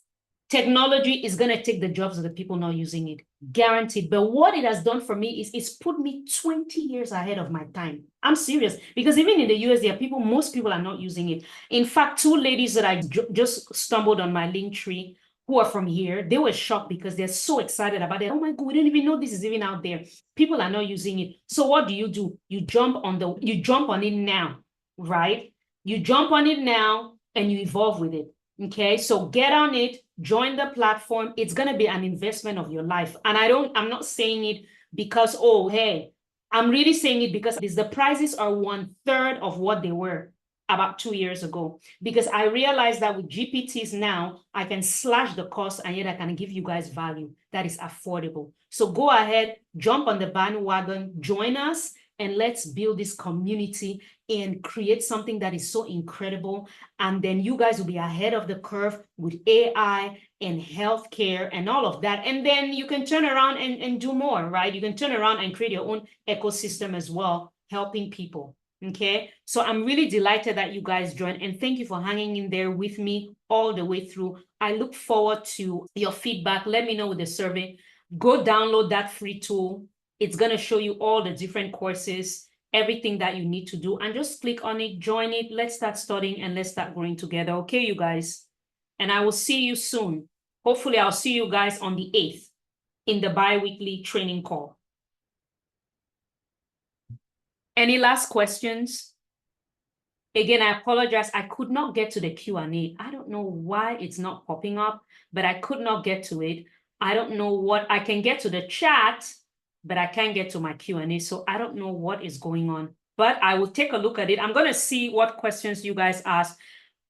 technology is going to take the jobs of the people not using it, guaranteed. But what it has done for me is it's put me 20 years ahead of my time. I'm serious, because even in the US, there are most people are not using it. In fact, two ladies that I just stumbled on my link tree who are from here, they were shocked because they're so excited about it. Oh my God, we didn't even know this is even out there. People are not using it. So what do? You jump on it now, right? You jump on it now and you evolve with it. Okay, so get on it, join the platform. It's going to be an investment of your life. And I'm not saying it because, oh, hey, I'm really saying it because the prices are 1/3 of what they were about 2 years ago. Because I realized that with GPTs now, I can slash the cost and yet I can give you guys value that is affordable. So go ahead, jump on the bandwagon, join us, and let's build this community and create something that is so incredible. And then you guys will be ahead of the curve with AI and healthcare and all of that. And then you can turn around and do more, right? You can turn around and create your own ecosystem as well, helping people. Okay, so I'm really delighted that you guys joined, and thank you for hanging in there with me all the way through. I look forward to your feedback. Let me know with the survey. Go download that free tool. It's going to show you all the different courses, everything that you need to do, and just click on it, join it. Let's start studying and let's start growing together. Okay, you guys? And I will see you soon. Hopefully, I'll see you guys on the 8th in the bi-weekly training call. Any last questions? Again, I apologize. I could not get to the Q&A. I don't know why it's not popping up, but I could not get to it. I don't know what, I can get to the chat, but I can't get to my Q&A. So I don't know what is going on, but I will take a look at it. I'm going to see what questions you guys ask.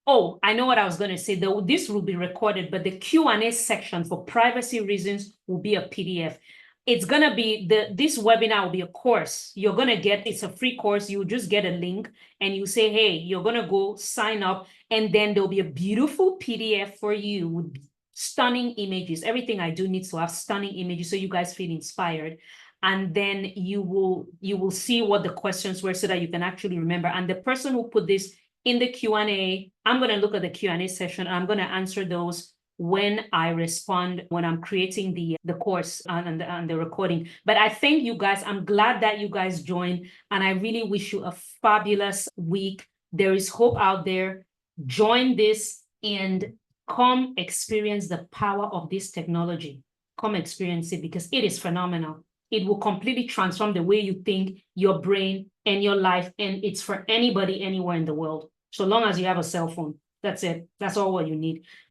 Oh, I know what I was going to say. Though this will be recorded, but the Q&A section for privacy reasons will be a PDF. It's going to be, this webinar will be a course. You're going to get, it's a free course. You just get a link and you say, hey, you're going to go sign up. And then there'll be a beautiful PDF for you with stunning images. Everything I do needs to have stunning images so you guys feel inspired. And then you will see what the questions were so that you can actually remember. And the person who put this in the Q&A, I'm going to look at the Q&A session. And I'm going to answer those when I respond, when I'm creating the course and the recording. But I thank you guys. I'm glad that you guys joined. And I really wish you a fabulous week. There is hope out there. Join this and come experience the power of this technology. Come experience it because it is phenomenal. It will completely transform the way you think, your brain, and your life. And it's for anybody, anywhere in the world. So long as you have a cell phone. That's it. That's all what you need.